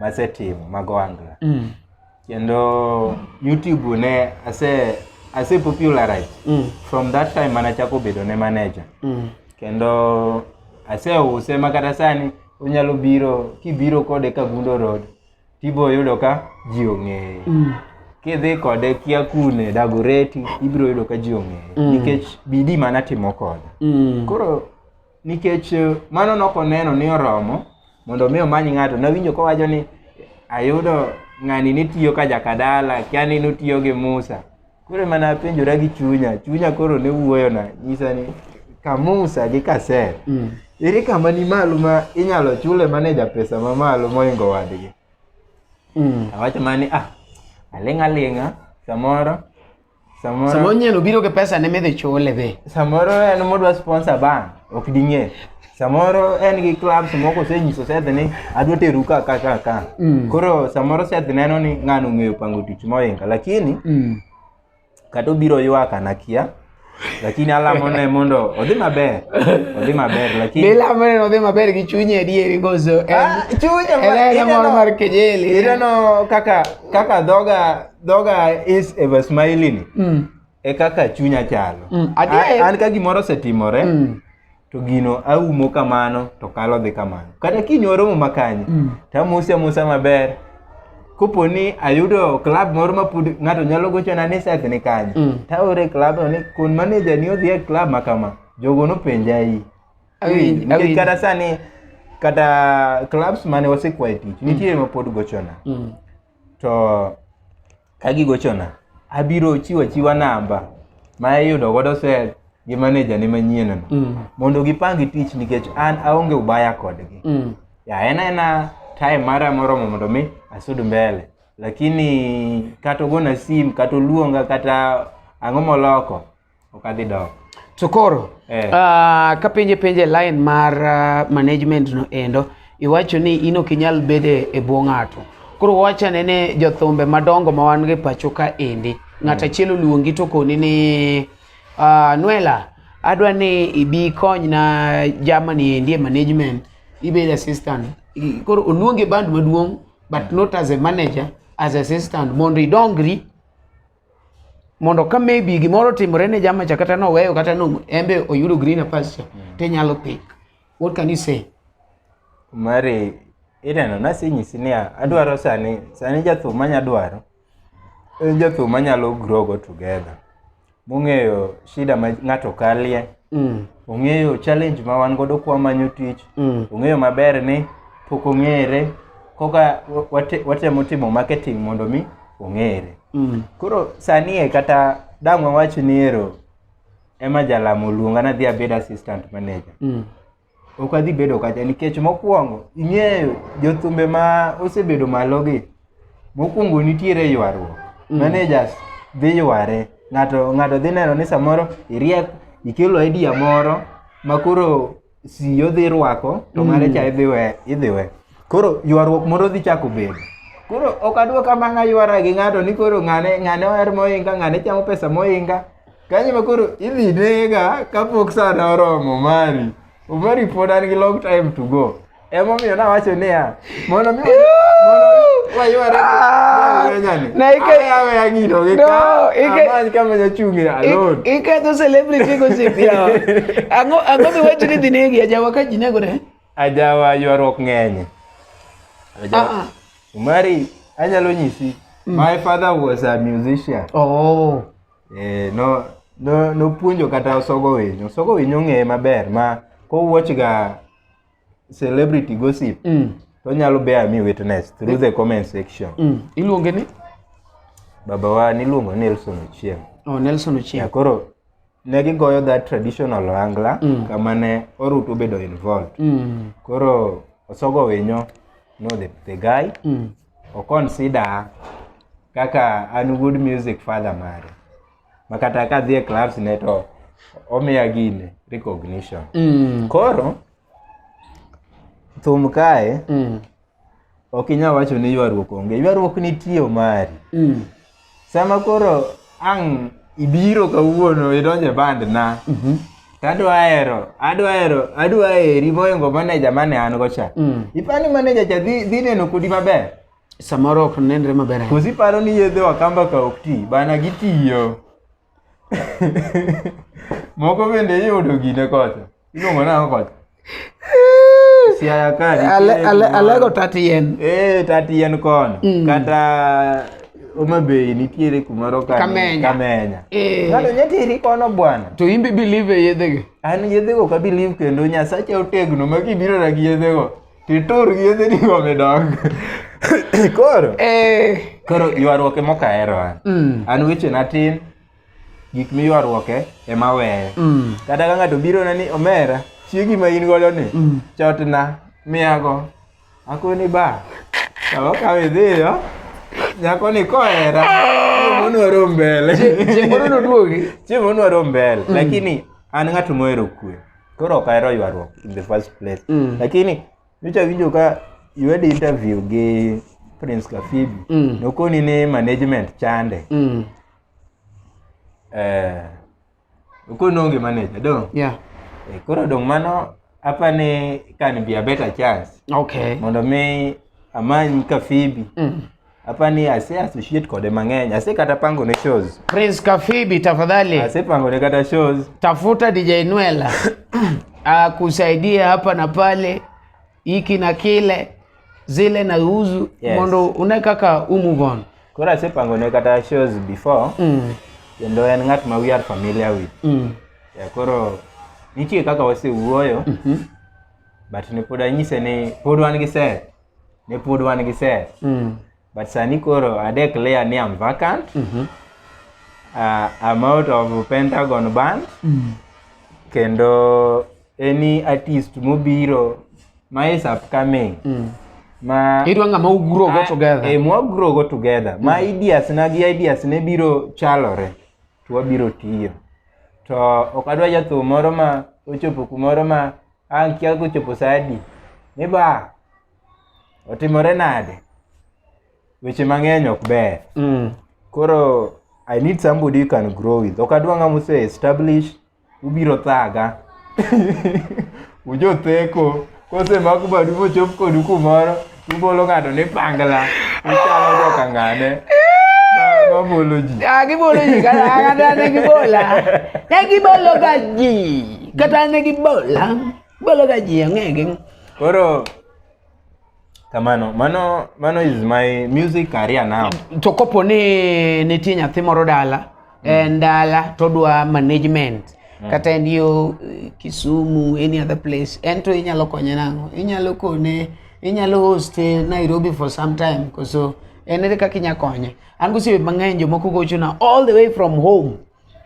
masetimo mago angla. Kendo YouTube ne ase popularize. From that time manachako bedo ne manager. Kendo ase use makata sani unyalo kibiro kode ka Gundo Road tibo yudo ka ji ong'eye. Kidhi kode kia kune Dagoreti ibiro yudo ka ji ong'eye. Nikech bidi manatimo kode. Koro nikech mano nokoneno ni oromo mondo miyo manyi ng'ato nawinjo ko wacho ni ayudo ng'ani nitiyo ka jakadala kiani notiyo gi Musa. Koro mana penjora gi chunya koro ne wuoyo na nyisa ni ka Musa gi ka Seth. Ere kama ni malo ma inyalo chule manager pesa mamalo moingo wadgi. Awacho mani alenga samoro nyeno biro ke pesa ne medhe chule be. Samoro en modwa sponsor ban ok ding'e. Samoro en gi clubs moko senyiso Seth ni adwa teru ka. Koro samoro Seth neno ni ng'ano ng'eyo pango tich moinga lakini kato biro ywaka nakia. Lakini alamo ne mondo odhi maber lakini bilamo ne odhi maber gi chunye adieri gozo chunye moro mar kejeli irano kaka doga is ever smiling kaka chunya chalo an ka gimoro setimore to gino aumo kamano to kalo dhi kamano kata kinyoro makanye tamusia maber kopo ni ayudo club moro ma pud ng'ato nyalo gochona ni Seth ni kanye taore club ni kun manager ni odhi e club makama jogo no penja yi kata sani kata clubs mane wasekwae tich nitie ma pod gochona to kagi gochona abiro chiwa namba ma ayudo godo Seth gi manager ni manyien mondo gipangi tich nikech an aonge ubaya kodgi ya ena time mara moromo mondo mi asud mbele lakini kato gona sim kato luonga kata ang'o moloko okadhi dok to koro ka penje line mar management no endo iwacho ni ino kinyal bede e bwo ng'ato koro wacha ne jothumbe madongo ma wan gi pacho ka endi ng'ata chielo luongi to koni ni Nuella adwa ni ibi kony na Germany endi management ibe assistant koro oluonge band maduong but not as a manager as assistant mondo idongri mondo ka maybe gimoro timore ne jama cha kata no weyo kata no embe oyudo green pasture te nyalo pick. What can you say? Omari ineno nasinyisi ni adwaro sani jathum manya dwaro jathum manyalo grow go together. Mong'eyo shida ma ng'ato kalie, ong'eyo challenge ma wan godo kwa manyo tich, ong'eyo maber ni pok ong'ere koka watemo timo marketing mondo mi ong'ere. Koro sani kata dang'wa wach ni ero ema jalamo luonga na dhi abed assistant manager. Ok adhi bedo kacha nikech mokwongo ing'eyo jothumbe ma osebedo malogi mokwongo nitiere ywaruok. Managers dhi yware, ng'ato dhi neno ni samoro iriek ikelo idea moro makoro siyo dhi rwako to mare cha idhi we. Koro ywaruok moro dhi chako bedo. Koro ok adwa kama ng'aywara gi ng'ato ni koro ng'ane oher moinga, ng'ane chamo pesa moinga. Kanyo ma koro idhi nega kapok sana oromo Omari pod an gi long time to go. Emomiyo nawacho niya mondo mi wayware nyani. Na yawe agino gi ka amany kama nyachungi alone. Iketho celebrity gossip ya. Ang'o miwacho ni dhi negi ajawa ka ji negore? Ajawa ywaruok ng'enye. Omari anyalo nyisi. My father was a musician. Oh. No puonjo kata osogo winyo. Osogo winyo ng'eye maber ma kowuoch ga celebrity gossip. To nyalo bear me witness through the comment section. Iluonge ni? Baba wa niluongo Nelson Ochieng. Oh, Nelson Ochieng. Ya koro negi goyo that traditional angla kama ne oruto bedo involved. Koro osogo winyo no the guy o consider kaka an good music father mare. Makata ka dhie clubs ne to omiya gine recognition. Koro thum kae ok inya wacho ni ywaruok onge. Ywaruok nitie Omari. Sama koro ang ibiro kawuono idonje band na. Adwa eri moingo manager mane an go cha. Ipani manager cha dhi neno kudi maber. Samoro ok nenre maber. Kosi paro ni yedhe wakamba ka ok ti bana gitiyo. Moko bende yudo gine kocha. Iluongo na kocha. Siaya kadi. Alego tatien. Tatien kono. Kata Omabei nitiere kumaro Kamenya. Ngado nyatiri kono bwana. To imbi believe yedhege. An yedhego ka believe kendo Nyasache otegno ma kibiro na gi yedhego. Titur gi yedhe ni gomedong. Koro ywaruok emoka hero an. An weche natin gik miywaruoke ema weyo. Kata ka ng'ato biro na ni omera chiegi ma in godo ni chotna miyago akoni ba kawo kawe dhiyo nyako ni kohera chiemo mbele chiemo nwaro mbele lakini an ng'ato mohero kwe koro ok ahero ywaruok in the first place. Lakini nyocha winjo ka iwedi interview gi Prince Kafibi nokoni ni management chande. Nokoni onge manager dong. Koro dong mano apani can be a better chance. Okay. Mondo mi amany Kafibi. Apani ase associate kode mang'eny. Ase kata pango ne shows. Prince Kafibi tafadhali. Ase pango ne kata shows. Tafuta DJ Nuella. Kusaidia hapa na pale. Hiki na kile. Zile na uzu. Mondo unekaka move on. Kora ase pango ne kata shows before. Kendo en ng'at ma we are familiar with. Koro nitie kaka wase wuoyo. But ne pod anyise ni pod wan gi Seth. But sani koro I declare ni I'm vacant. I'm out of Pentagon band. Kendo any artist mobiro ma is upcoming. Idwa ng'ama ugro go together. Mwa grow go together. Ma ideas ne biro chalore. To wabiro tiyo. To okadwa jathum moro ma ochopo kumoro ma an kia kochopo sadi. Ni ba otimore nade. Weche mang'eny ok ber. Koro I need somebody you can grow with. Okadwa ng'ama ose establish ubiro thaga. Ujo theko. Kose maku badu mochop kodu kumoro. Ubolo ng'ato ni pangla. Uchalo joka ng'ane. wabolo ji. Gibolo ji kata ne gibola. Ne gibolo gaji. Kata ne gibola. Bolo gaji ng'egi. Koro kamano, mano is my music career now. To kopo ni nitie nyathi moro dala, dala to dwa management. Kata en yo Kisumu, any other place. Ento inyalo konye nango. Inyalo kone, inyalo host Nairobi for some time. So enere kaka inya konye. An gosiepe mang'eny jomoko gochona all the way from home.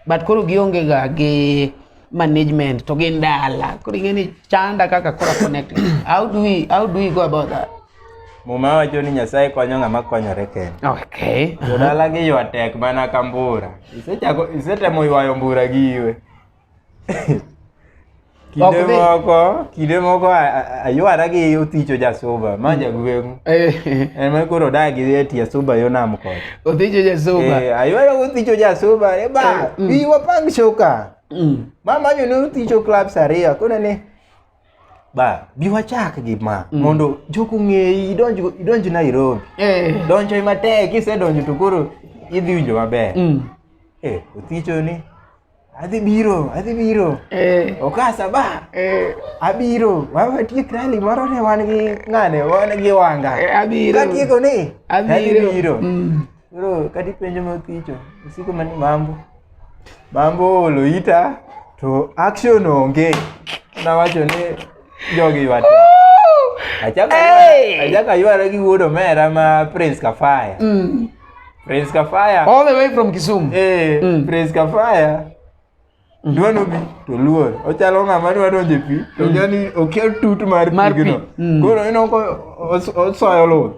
But koro gionge ga gi management to gin dala. Koro ing'eni chanda kaka kora connect. How do we go about that? Muma wacho ni Nyasaye konyo ng'ama konyore kende. Okay. Jodala gi ywa tek mana ka mbura. Isetemo ywayo mbura gi iwe. Kinde moko aywara gi Othicho Jasuba, ma jagweng'u. En ma koro dagi eti Jasuba yo nam kod. Othicho Jasuba. Aywara Othicho Jasuba, bi wapang shoka. Mama yo ne Othicho clubs ariyo, kone ni bi wachak gi ma mondo joko ng'eyi idonj Nairobi. Donjo matek, kisedonjo to koro idhi winjo maber. Othicho ni adhi biro. Okasa ba. Abiro. Mama tiek rally moro ne wan gi ng'ane, wan gi wanga. Abiro. Katieko ni. Abiro. Koro kati penjo ma Othicho, isiko mani mambo oloita to action onge. Nawacho ni jogi wate. Achaka ywara gi wuodo mera ma Prince Kafaya. Prince Kafaya. All the way from Kisumu. Prince Kafaya. Dwano bi to luor. Ochalo ng'ama dwa donje pi. To yani okel tut mar pigno. Koro ino ko osoyo lo.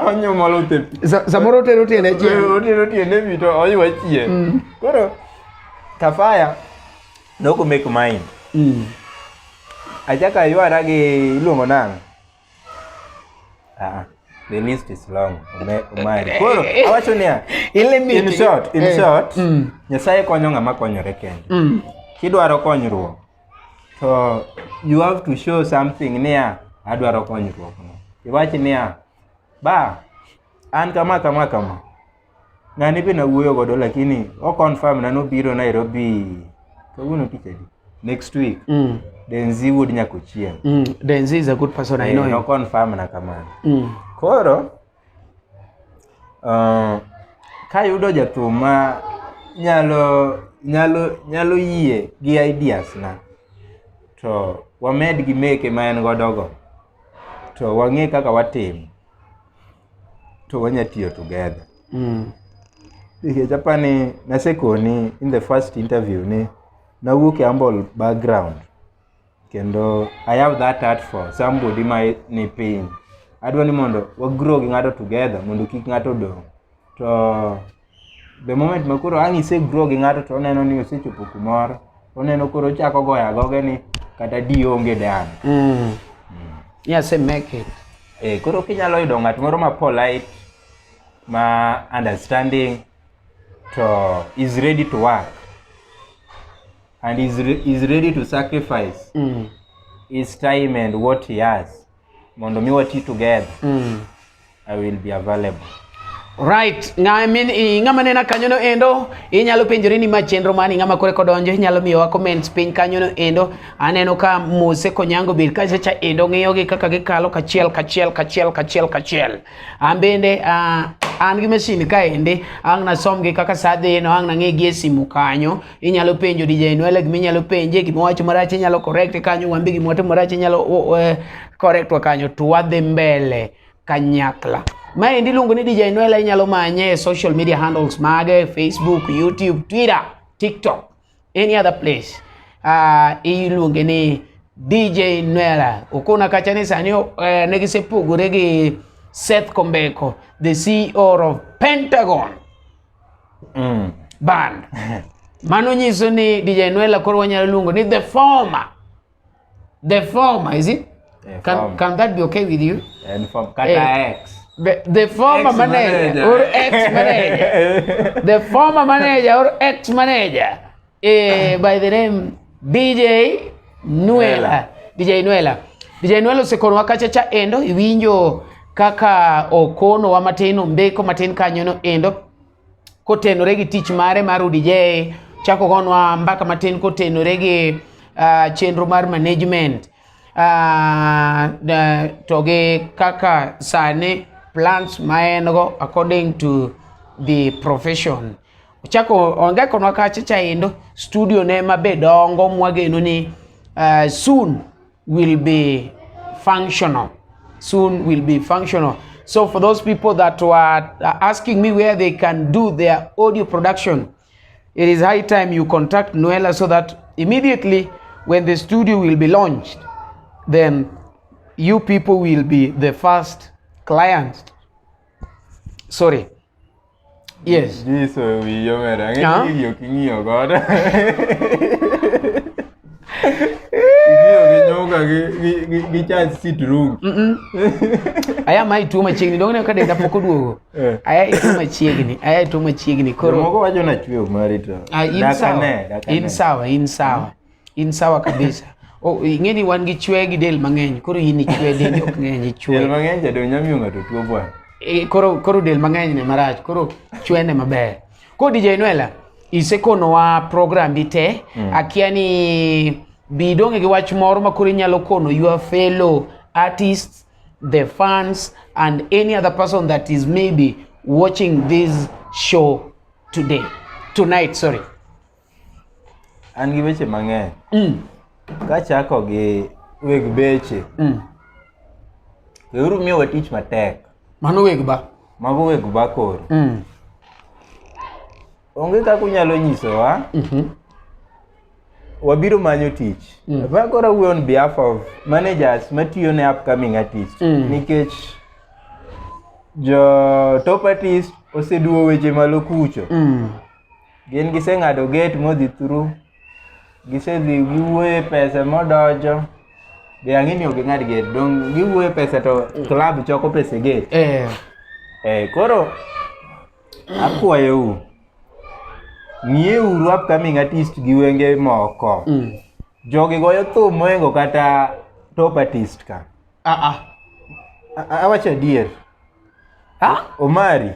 Onyomo lo te pi. Samoro otero tiende chien. Otero tiende pi to oywa chien. Koro Kafaya noko make mine. Achaka ywara gi iluongo nang'. The list is long. Omari. Koro awacho niya, in short, Nyasaye konyo ng'ama konyore kende. Kidwaro konyruok, to you have to show something niya, adwaro konyruok no. Iwachi niya, an kama. Ng'ani be nawuoyo godo lakini o confirm na nobiro Nairobi. Kawuono tich adi? Next week. Denzi would nyako chien. Denzi is a good person, I know. No confirm na kamano. Koro kayudo jathum ma nyalo yie gi ideas na, to wamed gi meke ma en godogo, to wang'e kaka watim, to wanyatiyo together. Nikech apani nasekoni in the first interview ni nawuok e humble background, kendo I have that heart for somebody ma ni piny. Adwa ni mondo grow gi ng'ato together, mondo kik ng'ato dong. To the moment ma koro ang' grow gi ng'ato to oneno ni osechopo kumoro, oneno koro chako goya goge ni kata di onge dan. Yes, make it. Koro kinyalo yudo ng'at moro ma polite, ma understanding, to is ready to work, and is ready to sacrifice his time and what he has. Mondo mi wati together. I will be available. Right. Ng'ama nena kanyono endo, inyalo penjore ni machenro mani ng'ama kore kodonjo, inyalo miyowa comments piny kanyono endo. Aneno ka Mose Konyango bil kachacha endo ng'iyo gi kaka gikalo kachiel. Ambende an gi machine ka ende, ang nasom gi kaka sadhe no, ang nang'e gi simu kanyo. Inyalo penjo DJ Nuella gimi inyalo penje, gimowacho marach inyalo correct kanyo, wambi gimowacho marach inyalo correct wa kanyo, tuwadhi mbele kanyakla. Ma endi luongo ni DJ Nuella, inyalo manye social media handles mage, Facebook, YouTube, Twitter, TikTok, any other place. Iluongo ni DJ Nuella. Ukuna kacha ni sani negisepogore gi Seth Kombeko, the CEO of Pentagon band. Mano nyiso ni DJ Nuella koro wanyalo luongo ni the former, is it? Can that be okay with you? And from Kata X. The former manager or ex-manager. The former manager or ex-manager. By the name DJ Nuella. DJ Nuella sekono wakachacha endo, iwinjo kaka okono wa matino mbeko matin kanyono endo. kotenore gi tich mare mar DJ, chako gonwa mbaka matin kotenore gi chenro mar management, to gi kaka sane plans maengo according to the profession. Chako onge konwa kacha chaindo studio ne mabe dongo mwageno ni soon will be functional. Soon will be functional. So for those people that were asking me where they can do their audio production, it is high time you contact Nuella so that immediately when the studio will be launched, then you people will be the first clients. Sorry. Yes. This we aya mai tu machiegni dong ne ka denda pok oduogo. Aya itu machiegni koro moko wacho na chwe Omari to in sawa kabisa. Ingeni wan gi chwe gi del mang'eny, koro in chwe dendi ok ng'eny chwe del mang'eny jadong nyamiyo ng'ato tuo bwana. Koro del mang'eny ne marach, koro chwe ne maber. Ko DJ Nuella isekonowa program bite, akia ni bidonge gi wach moro ma koro inyalo kono your fellow artists, the fans and any other person that is maybe watching this show tonight. An gi weche mang'eny. Ka chako gi weg beche. Weuru miyowa tich matek. Mano weg ba? Mago weg ba koro. Onge kaka unyalo nyisowa. Wabiro manyo tich. Koro we on behalf of managers matiyo ne upcoming artists. Nikech jo top artist oseduo weche malo kucho. Gin giseng'ado gate modhi through. Gisedhi giwuoye pesa modojo. Be ang'ini ok ng'ad gate. Dong giwuoye pesa to club choko pesa gate. Koro akwayo ng'ieuru upcoming artist gi wenge moko. Jogi goyo thum moengo kata top artist ka. Awacho adier. Omari.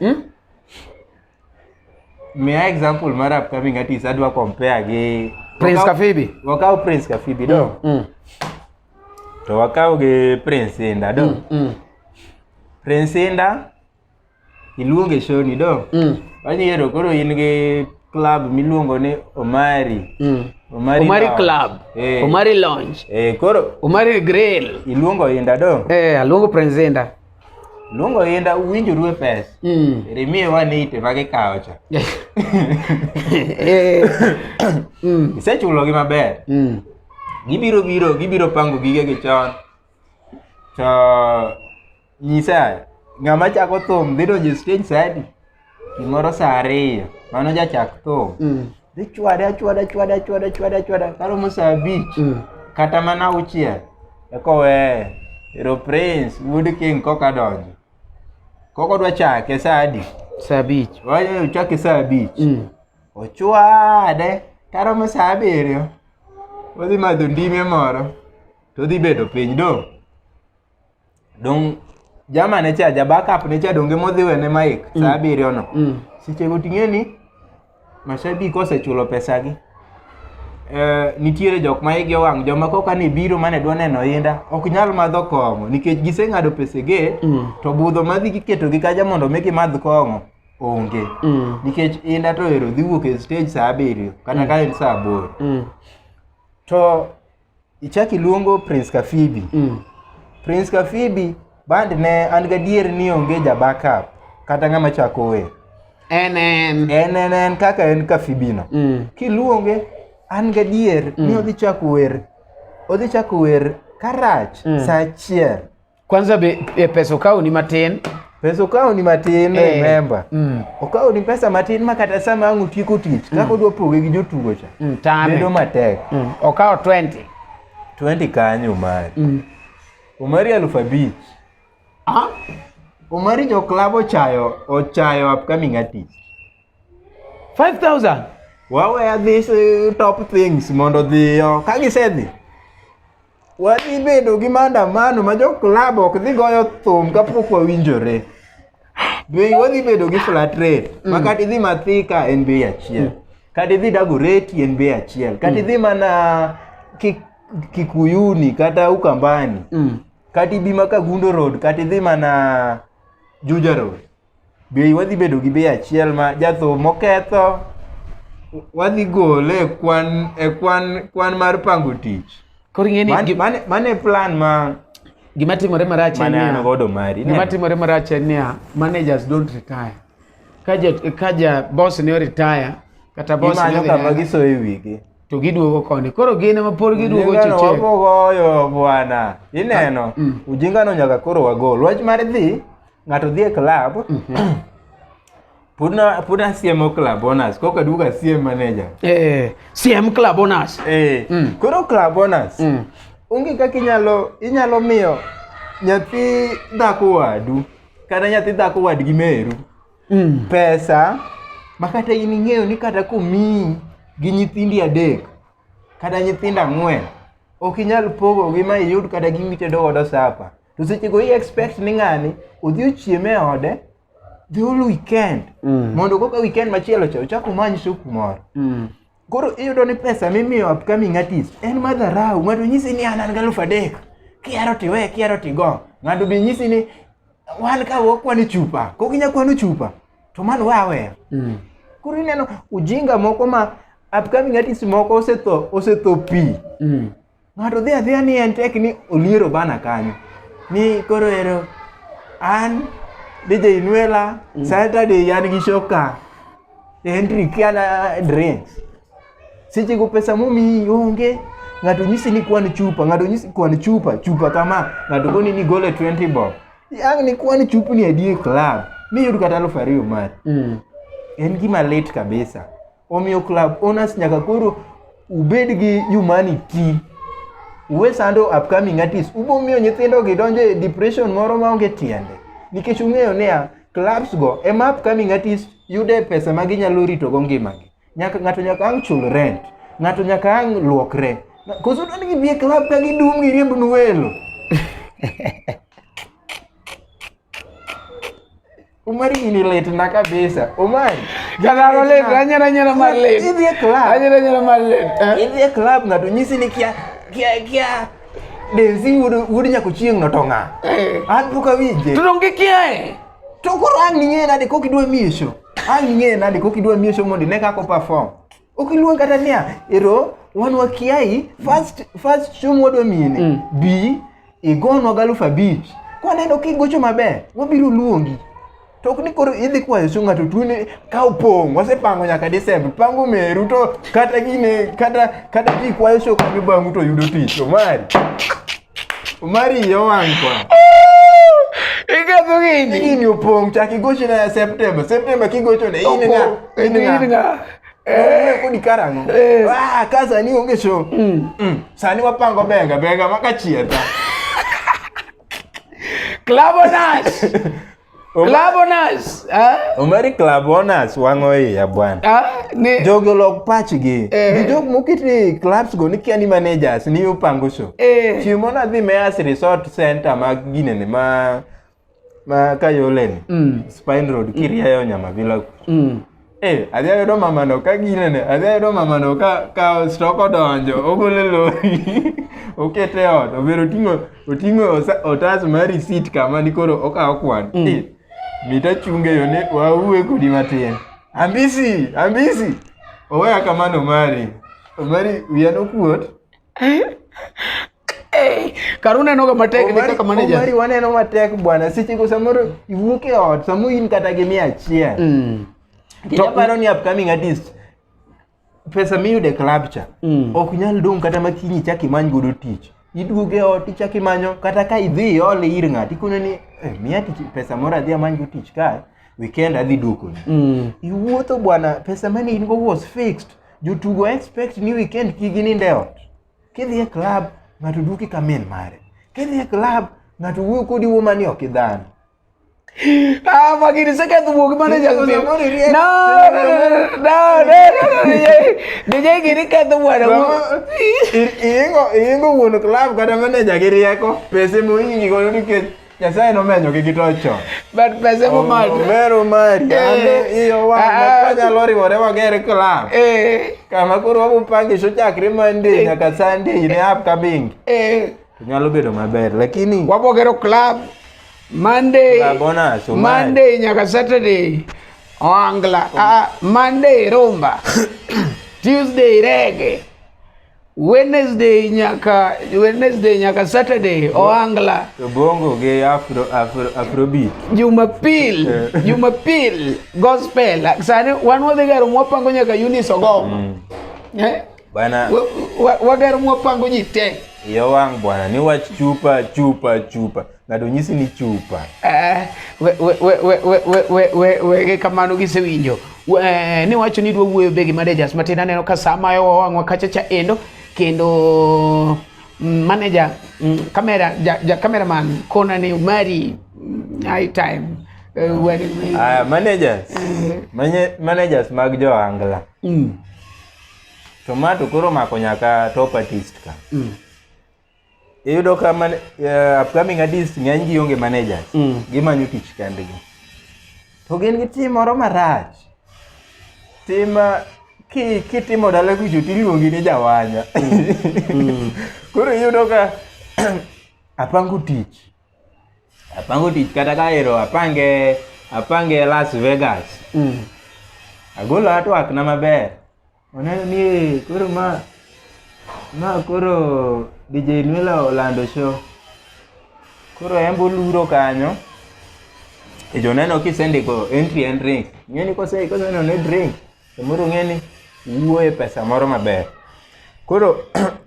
Miya example mar upcoming artist adwa compare gi Prince Kafibi. Wakaw Prince Kafibi do. To wakaw gi Prince Inda do. Prince Inda iluonge show ni do. Wanyiero koro in gi club miluongo ni Omari. Omari Club. Omari Lounge. Koro Omari Grill. Iluongo Inda do. Aluongo Prince Inda. Luongo Inda uwinjoru e pesa. Remiye 180 mage kawo cha. Isechulo gi maber. Gibiro pango gige gi chon. To nyisa ng'ama chako thum dhi donjo stage sadi. Gimoro saa 2 mano jachak thum. Dhi chwada. Karomo saa 5. Kata mana 6. Eko we Hero Prince Wood King koka donjo. Koko dwa chake saa 5. Saa 5. Waje uchake saa 5. Ochwade karomo saa 7. Odhi madho ndime moro. To dhi bedo piny do. Dong jama ne cha backup ne cha donge modhi wene mic saa 7 no. Seche go ting'eni mashabik osechulo pesa gi. Nitiere jok ma igi owang' joma koka ni biro mane dwa neno Inda ok nyal madho kong'o nikech giseng'ado pesa ge to budho madhi giketo gi kaja mondo meki madh kong'o onge. Nikech Inda to ero dhi wuok e stage saa 7 kata ka en saa 8. To ichaki luongo Prince Kafibi. Prince Kafibi band ne an gadier ni onge ja backup kata ng'ama chako we. En kaka en Kafibi no. Kiluonge an gadier ni odhi chako wer karach saa 1. Kwanza pesa okao ni matin. Remember. Okao ni pesa matin makata sama ang utieko tich. Kako dwa poge gi jotugo cha. Bedo matek. Okao 20 kanyo Omari. Omari 5,000. Omari jo club ochayo upcoming artist. 5,000. Wawe these top things mondo dhiyo. Kagisedhi. Wadhi bedo gi maandamano ma jo club ok dhi goyo thum kapok wawinjore. Bei wadhi bedo gi flat rate. Ma kata idhi Mathika en bei achiel. Kata idhi Dagoretti en bei achiel. Kata idhi mana Kikuyuni kata Ukambani. Kata idhi ma Kagundo Road, kata idhi mana Juja Road. Bei wadhi bedo gi bei achiel ma jatho moketho wadhi gole kwan mar pango tich. Koro ing'eni mane plan ma gima timore marach en niya godo Omari. Gima timore marach en niya managers don't retire. Kaja boss ne retire kata boss ne kama gisoe wigi to giduogo koni. Koro gine ma por giduogo choche. Wapogoyo bwana. Ineno ujinga no nyaka koro wagol. Wach mar dhi ng'ato dhi e club. Puna CM club bonus. Koka duga CM manager. CM club bonus. Koro club bonus. Onge kaka inyalo miyo nyathi dhako wadu kata nyathi dhako wadgi meru pesa makata in ing'eyo ni kata komiyi gi nyithindi 3 kata nyithindo 4 ok inyal pogo gi ma iyud kata gimi tedo godo sapa. To seche go expect ni ng'ani odhi ochieme ode the whole weekend mondo koka weekend machielo cha ochako manyo supu moro. Koro iyudo ni pesa mimiyo upcoming artist en madharau. Ng'ato nyisi ni an ga 3,000 kiaro tiwe kiaro tigo. Ng'ato be nyisi ni wan ka wakwani chupa kok inya kwano chupa to man wawe. Koro ineno ujinga moko ma upcoming artist moko osetho pi. Ng'ato dhi adhiya ni en tek ni oliero bana kanyo ni koro ero an DJ Nuella Saturday yan gi shoka entry kiana drinks. Seche go pesa momi onge. Ng'ato nyisi ni kwan chupa. Ng'ato nyisi kwan chupa kama. Ng'ato goni ni gole 20 bob. Yang ni kwan chupa ni adie club. Mi yud kata 2,000 mar. En gima late kabisa. Omiyo club owners nyaka koro ubed gi humanity. Uwe sando upcoming artists. Ubo miyo nyithindo gidonjo e depression moro maonge tiende. Nikech ung'eyo niya clubs go ema upcoming artists yude pesa ma ginyalo rito go ngimagi. Ng'ato nyaka ang' chul rent. Ng'ato nyaka ang' luokre. Koso dwani gidhi e club ka gidum giriemb Nuello. Omari gini late na kabisa. Omari. Galaro late. Anyara mar late. Idhi e club. Anyara mar late. Idhi e club ng'ato nyisi ni kia Denzi wudi nyako chieng' no to ng'a. An poka winje. To donge kiae. To koro ang' ning'e nade kok idwa miesho. Ang' ning'e nade kok idwa miesho mondo ne kako perform. Ok iluong kata niya ero wan wakiai first show modwa mine bi igonwa 5,000 kwaneno kigocho maber wabiro luongi. To ok ni koro idhi kwayo show ng'ato tune ka opong wasepango nyaka December pango Meru to kata gine kata ti kwayo show ka bang'u to yudo tich. Omari yo wang' kwa. Ikatho gini. Gini opong chaki gocho na September kigocho ne in nga. Kodi karango. Kaza ni onge show. Sani wapango benga makachieta. Club Nash. Club Nash. Omari club owners wango ya bwana. Jogo lok pachgi. Di jog mokiti clubs go ni kiani managers ni upango show. Chimona dhi Meas Resort Center maginene ma Kayoleni. Spine Road Kiriayo Nyama Villa. Adhiya yudo mamano ka ginene. Adhiya yudo mamano ka stoko donjo. Ogole lori. Okete ot. Obero oting'o otas mar receipt kama ni koro okawo kwan. Mita chunge yo ne wauwe kodi matin. Ambisi. Oweya kamano Omari wiya nokuot. Karuna noga matek ni kaka manager. Omari waneno matek bwana. Seche go samoro iwuok e ot samo in kata gi 100. Kenya paro ni upcoming artist pesa miyude club cha ok nyal dong kata makinyi chaki many godo tich. Iduoge ot ichaki manyo kata ka idhi ole ir ng'ati kono ni miya tich pesa moro adhi amany go tich ka weekend adhi duoko. Iwuotho bwana pesa mane in go was fixed. Jotugo expect ni weekend kigininde ot. Kidhi e club ng'ato duoki kamen mare. Kidhi e club ng'ato wuoyo kodi woman ok idhano. Magini second book manager. No. DJ gini kata buat aku. Ingo wono club kada manager giri ako. Pese mo ingi kono dikit. Nyasaye nomenyo gi gitocho. But pesa Omari. Omero Omari. Ande iyo wang nyalo riwore wager club. Kama koro wabupange sho chakre Monday nyaka Sunday ne upcoming. Nyalo bedo maber lakini wabogero club Monday nyaka Saturday Oangla. Monday rumba. Tuesday reggae. Wednesday nyaka Saturday Oangla. Bongo ge afrobeat. Jumapil gospel. Sani wan wadhigaro mwapango nyaka Eunice Ogoma. Bana wagaro mwapango jite. Iyo wang bwana ni wach chupa. Ngado nyisi ni chupa. We kamano gisewinjo. Ni wacho ni dwa wuoyo begi managers matin aneno ka sama yo wangwa kachacha endo kendo manager cameraman kona ni Omari high time managers mag jo Angla. Tomato koro mako nyaka top artist ka. Iyudo ka upcoming artist ng'eny gi onge managers. Gimanyo tich kendgi. To gin gi tim moro marach. Kitimo dala kucho tiluongi ni jawanya. Koro iyudo ka apango tich kata ka ero apange Las Vegas. Agolo atwak na maber. Oneno ni koro ma koro DJ Nuella olando show. Koro embo luro kanyo. Joneno kisendiko entry and drink. Ngeni koseno ne drink. Samoro ngeni wuoye pesa moro maber. Koro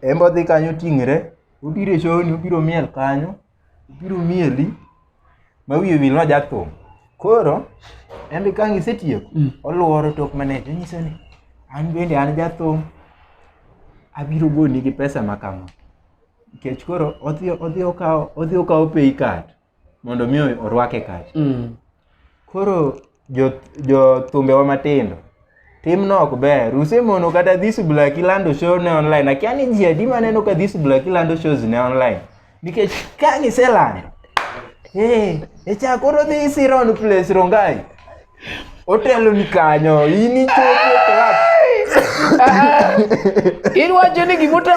embo dhi kanyo tingre. Udire show ni ubiro miel kanyo. Ubiro mieli. Mawiye wil no jathum. Koro embe kangi setieko. Oluoro tok manager nyiso ni an bende an jathum. Abiro goni gi pesa makama. Nikech koro odhi okawo pay card mondo mi orwake kacha. Koro jo thumbe wa matindo tim no ok ber. Usemono kata This Black lando show ne online. Akiani ji adi maneno ka This Black lando shows ne online. Nikech ka giselando koro dhi siron place Rongai. Otelo ni kanyo ini chopo club. Iwacho ni gimuta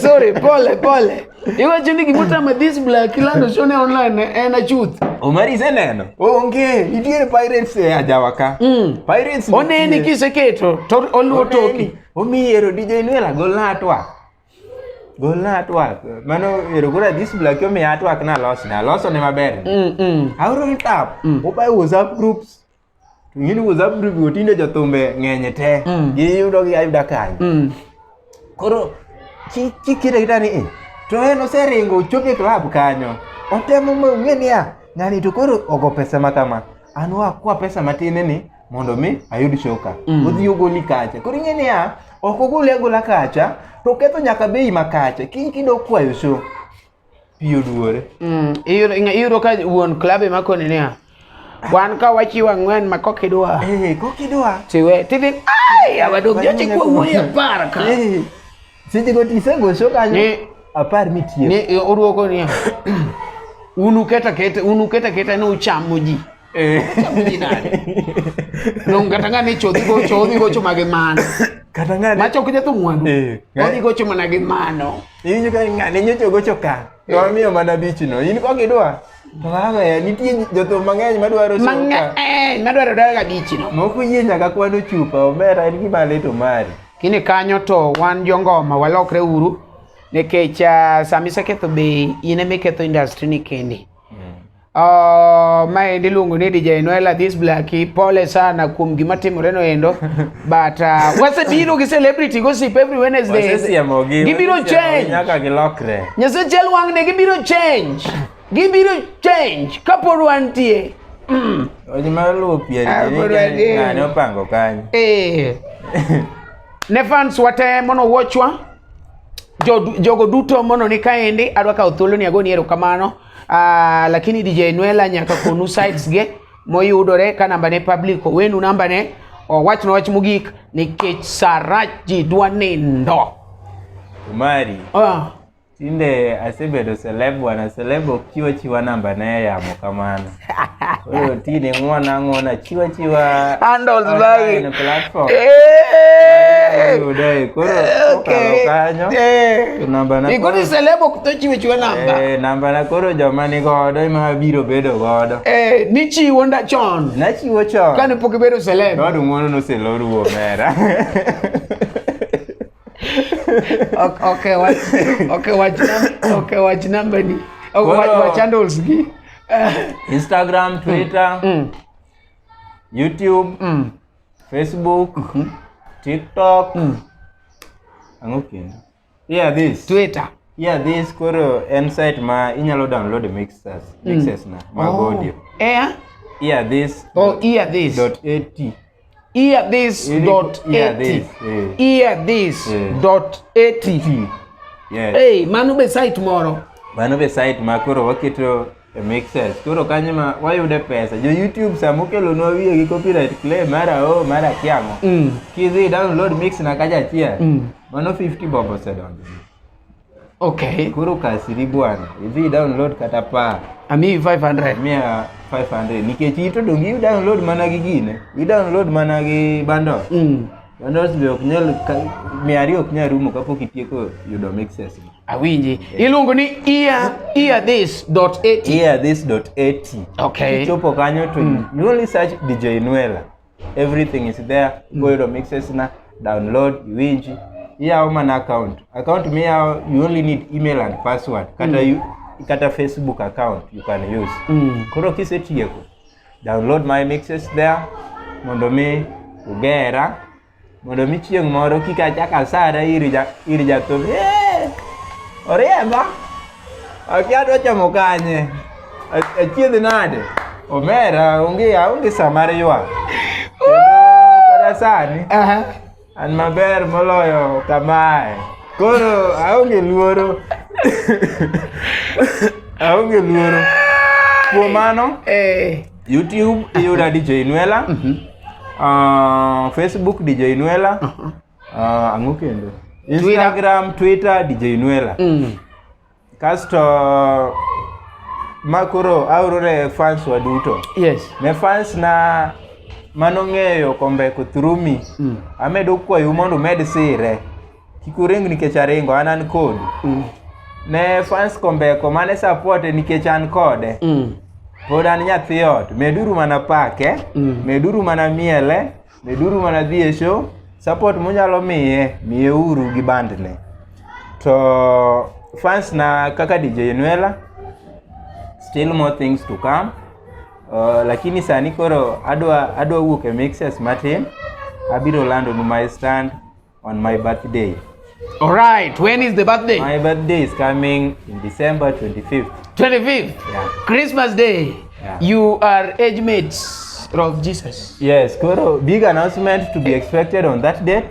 sorry pole iwacho ni gimuta ma This Black lando show ne online en achuth. Omari seneno onge nitiere pirates e ajawaka. Pirates oneni kiseketo to oluo toki omiero DJ Nuella golna atwak mano ero kora This Black yo mi atwak na loso ne maber. Auro tap opai WhatsApp groups. Ngini WhatsApp group gotindo jothumbe ng'enye te. Giyudo gi ayuda kanyo. Koro chikire gitani to en oseringo chope club kanyo. Otemo ng'enia ng'ani to koro ogo pesa makama. Anwa kwa pesa matine ni mondo mi ayud shoka. Odhi ogoli kacha. Koro ng'enia ok ogole agola kacha to ketho nyaka bei makacha. Kido kwayo show. Piyo duore. Iyudo ka wuon club makone ne wan ka wachiwa ng'wen makokidwa. Kokidwa. Tiwe tidin awadog joche kwa wuoye parka. Sije go tisego show kanyo. Apar mitie. Ni oruoko ni. Unu keta no chamo ji. Chamo ji nade. Nongata ni chodhi go chuma ge mano. Kata ngane. Macho kuje tu mwandu. Odhi go chuma na ge mano. Inyo ka ngane nyocho go choka. To miyo mana bichino. In kokidwa. To waga nitie jothum mang'eny madwaro shoka. Madwaro daga bichino. Moko yie nyaka kwano chupa. Omera en gima leto mari. Kini kanyo to wan jongoma walokre uru. Nekech samisa ketho bei ine miketho industry ni kendi. Maendi luongo ni DJ Nuella This Black pole sana kuom gima timore no endo but wasebiro gi celebrity gossip every Wednesday. Gibiro change nyaka gilokre. Nyasechel wang ne gibiro change kapod wantie. Oji maluo pieri ngane opango kanyo. Ne fans wate mono watchwa jogo duto mono ni kaendi adwa ka thuolo ni agoni erokamano. Lakini DJ Nuella nyaka konu sites ge moyudore ka namba ne public wenu namba ne wach mogik nikech Saraji dwa nindo. Omari Tinde asebedo celeb wana celeb ok chiwa namba ne yamo kamano. Koro tine ng'wana chiwa handles bagi na platform. Koro okay kanyo namba na igoni celeb ok to chiwa namba namba na koro joma ni godo ema biro bedo godo ni chiwo nda chon na chiwo chon kane pok bedo celeb godo ng'wono no seloru omera. Okay, watch number ni. Watch handles gi. Instagram, Twitter, YouTube, Facebook, TikTok. Yeah, this. Twitter. Yeah, this koro site ma inyalo download mixes na mag audio. Yeah, this. Oh, this. .at. Earthis.at. Yes. Hey, mano be site moro. Mano be site ma koro waketo mixes. Koro kanyo ma wayude pesa. Jo YouTube samukelo no wiye gi copyright claim mara kiango. Kizi download mix na kaja chia. Mano 50 bobo sedonjo. Okay. Koro kasiri bwana. Izi download kata pa. Ami 500. Mia 500. Nikech ito dongi download mana gi gine. I download mana gi bundle. Bundles be ok nyal miari ok nyal rumo kapok itieko yudo mixes. Awinji. Iluongo ni earthis.at. Earthis.at. Okay. Chopo kanyo to you only search DJ Nuella. Everything is there. Go to mixes na download winji. Yeah, man account me you only need email and password. Kata Facebook account you can use. Koro kisetieko download my mixes there mondo mi ugera mondo mi chieng moro kika chaka sara iri jato oriemba akiado chamo kanye achiedh nade omera onge samare ywa kada sani an maber moloyo kamae koro aonge luoro kuom mano YouTube iyuda DJ Nuella, Facebook DJ Nuella, ang'o kendo Instagram, Twitter DJ Nuella. Kasto makoro aurore fans waduto. Yes. Ne fans na manong'eyo Kombeko through me. Amedo kwayo mondo med sire. Kikuring nikech aringo an KOD. Ne fans Kombeko mane support nikech an kode. Pod an nyathi ot. Meduru mana pake, meduru mana miele, meduru mana dhi e show. Support munyalo miye uru gi bandne. To fans na kaka DJ Nuella, still more things to come. Lakini sani koro adwa wuok e mixes matin. Abiro lando no my stand on my birthday. All right, when is the birthday? My birthday is coming in December 25th. 25th? Yeah. Christmas Day. Yeah. You are age mates of Jesus. Yes, koro big announcement to be expected on that date.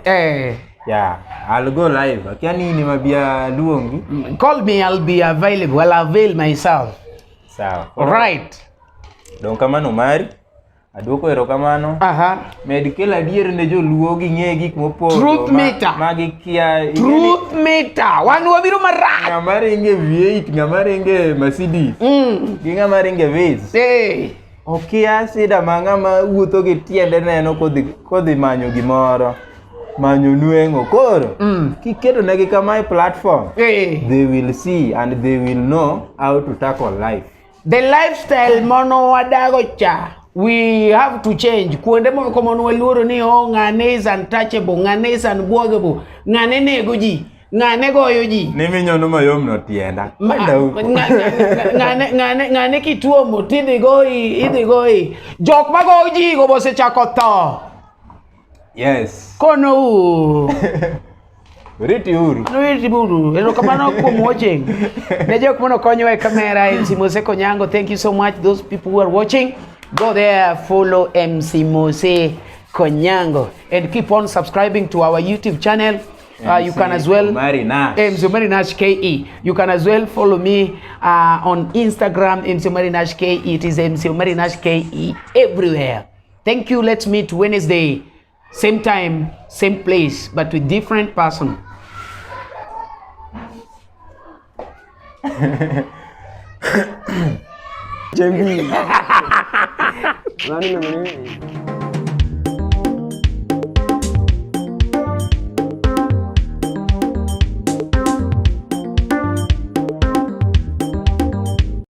Yeah, I'll go live. Akiani ni mabia luongi. Call me, I'll be available. I'll avail myself. Sawa. All right. Don kamano Omari. Aduoko erokamano. Med kel adier ne joluo gi ng'e gik mopondo. Truth meter. Magi kia. Truth meter. Wan wabiro marach. Ng'ama ringe V8, ng'ama ringe Mercedes. Gi ng'ama ringe Viz. Okia sida ma ng'ama wuotho gi tiende neno kodhi manyo gimoro. Manyo nueng'o. Koro kiketo negi kama e platform. They will see and they will know how to tackle life. The lifestyle mono wadago cha. We have to change. Kuonde moko mono waluoro ni ng'ane is untouchable, ng'ane is unbuogable, ng'ane nego ji, ng'ane goyo ji. Nimi nyono mayom no tienda. Ng'ane kituomo tidhi goyi. Jok magoyo ji go bose chako tho. Yes. Kono Riti uru. Erokamano kuom watching. Ne jok mono konyo e kamera MC Mose Konyango. Thank you so much those people who are watching. Go there, follow MC Mose Konyango and keep on subscribing to our YouTube channel. You can as well Omari Nash. MC Omari Nash KE. You can as well follow me on Instagram MC Omari Nash KE. It is MC Omari Nash KE everywhere. Thank you. Let's meet Wednesday, same time, same place, but with different person. Jambi. Nani le mwenye?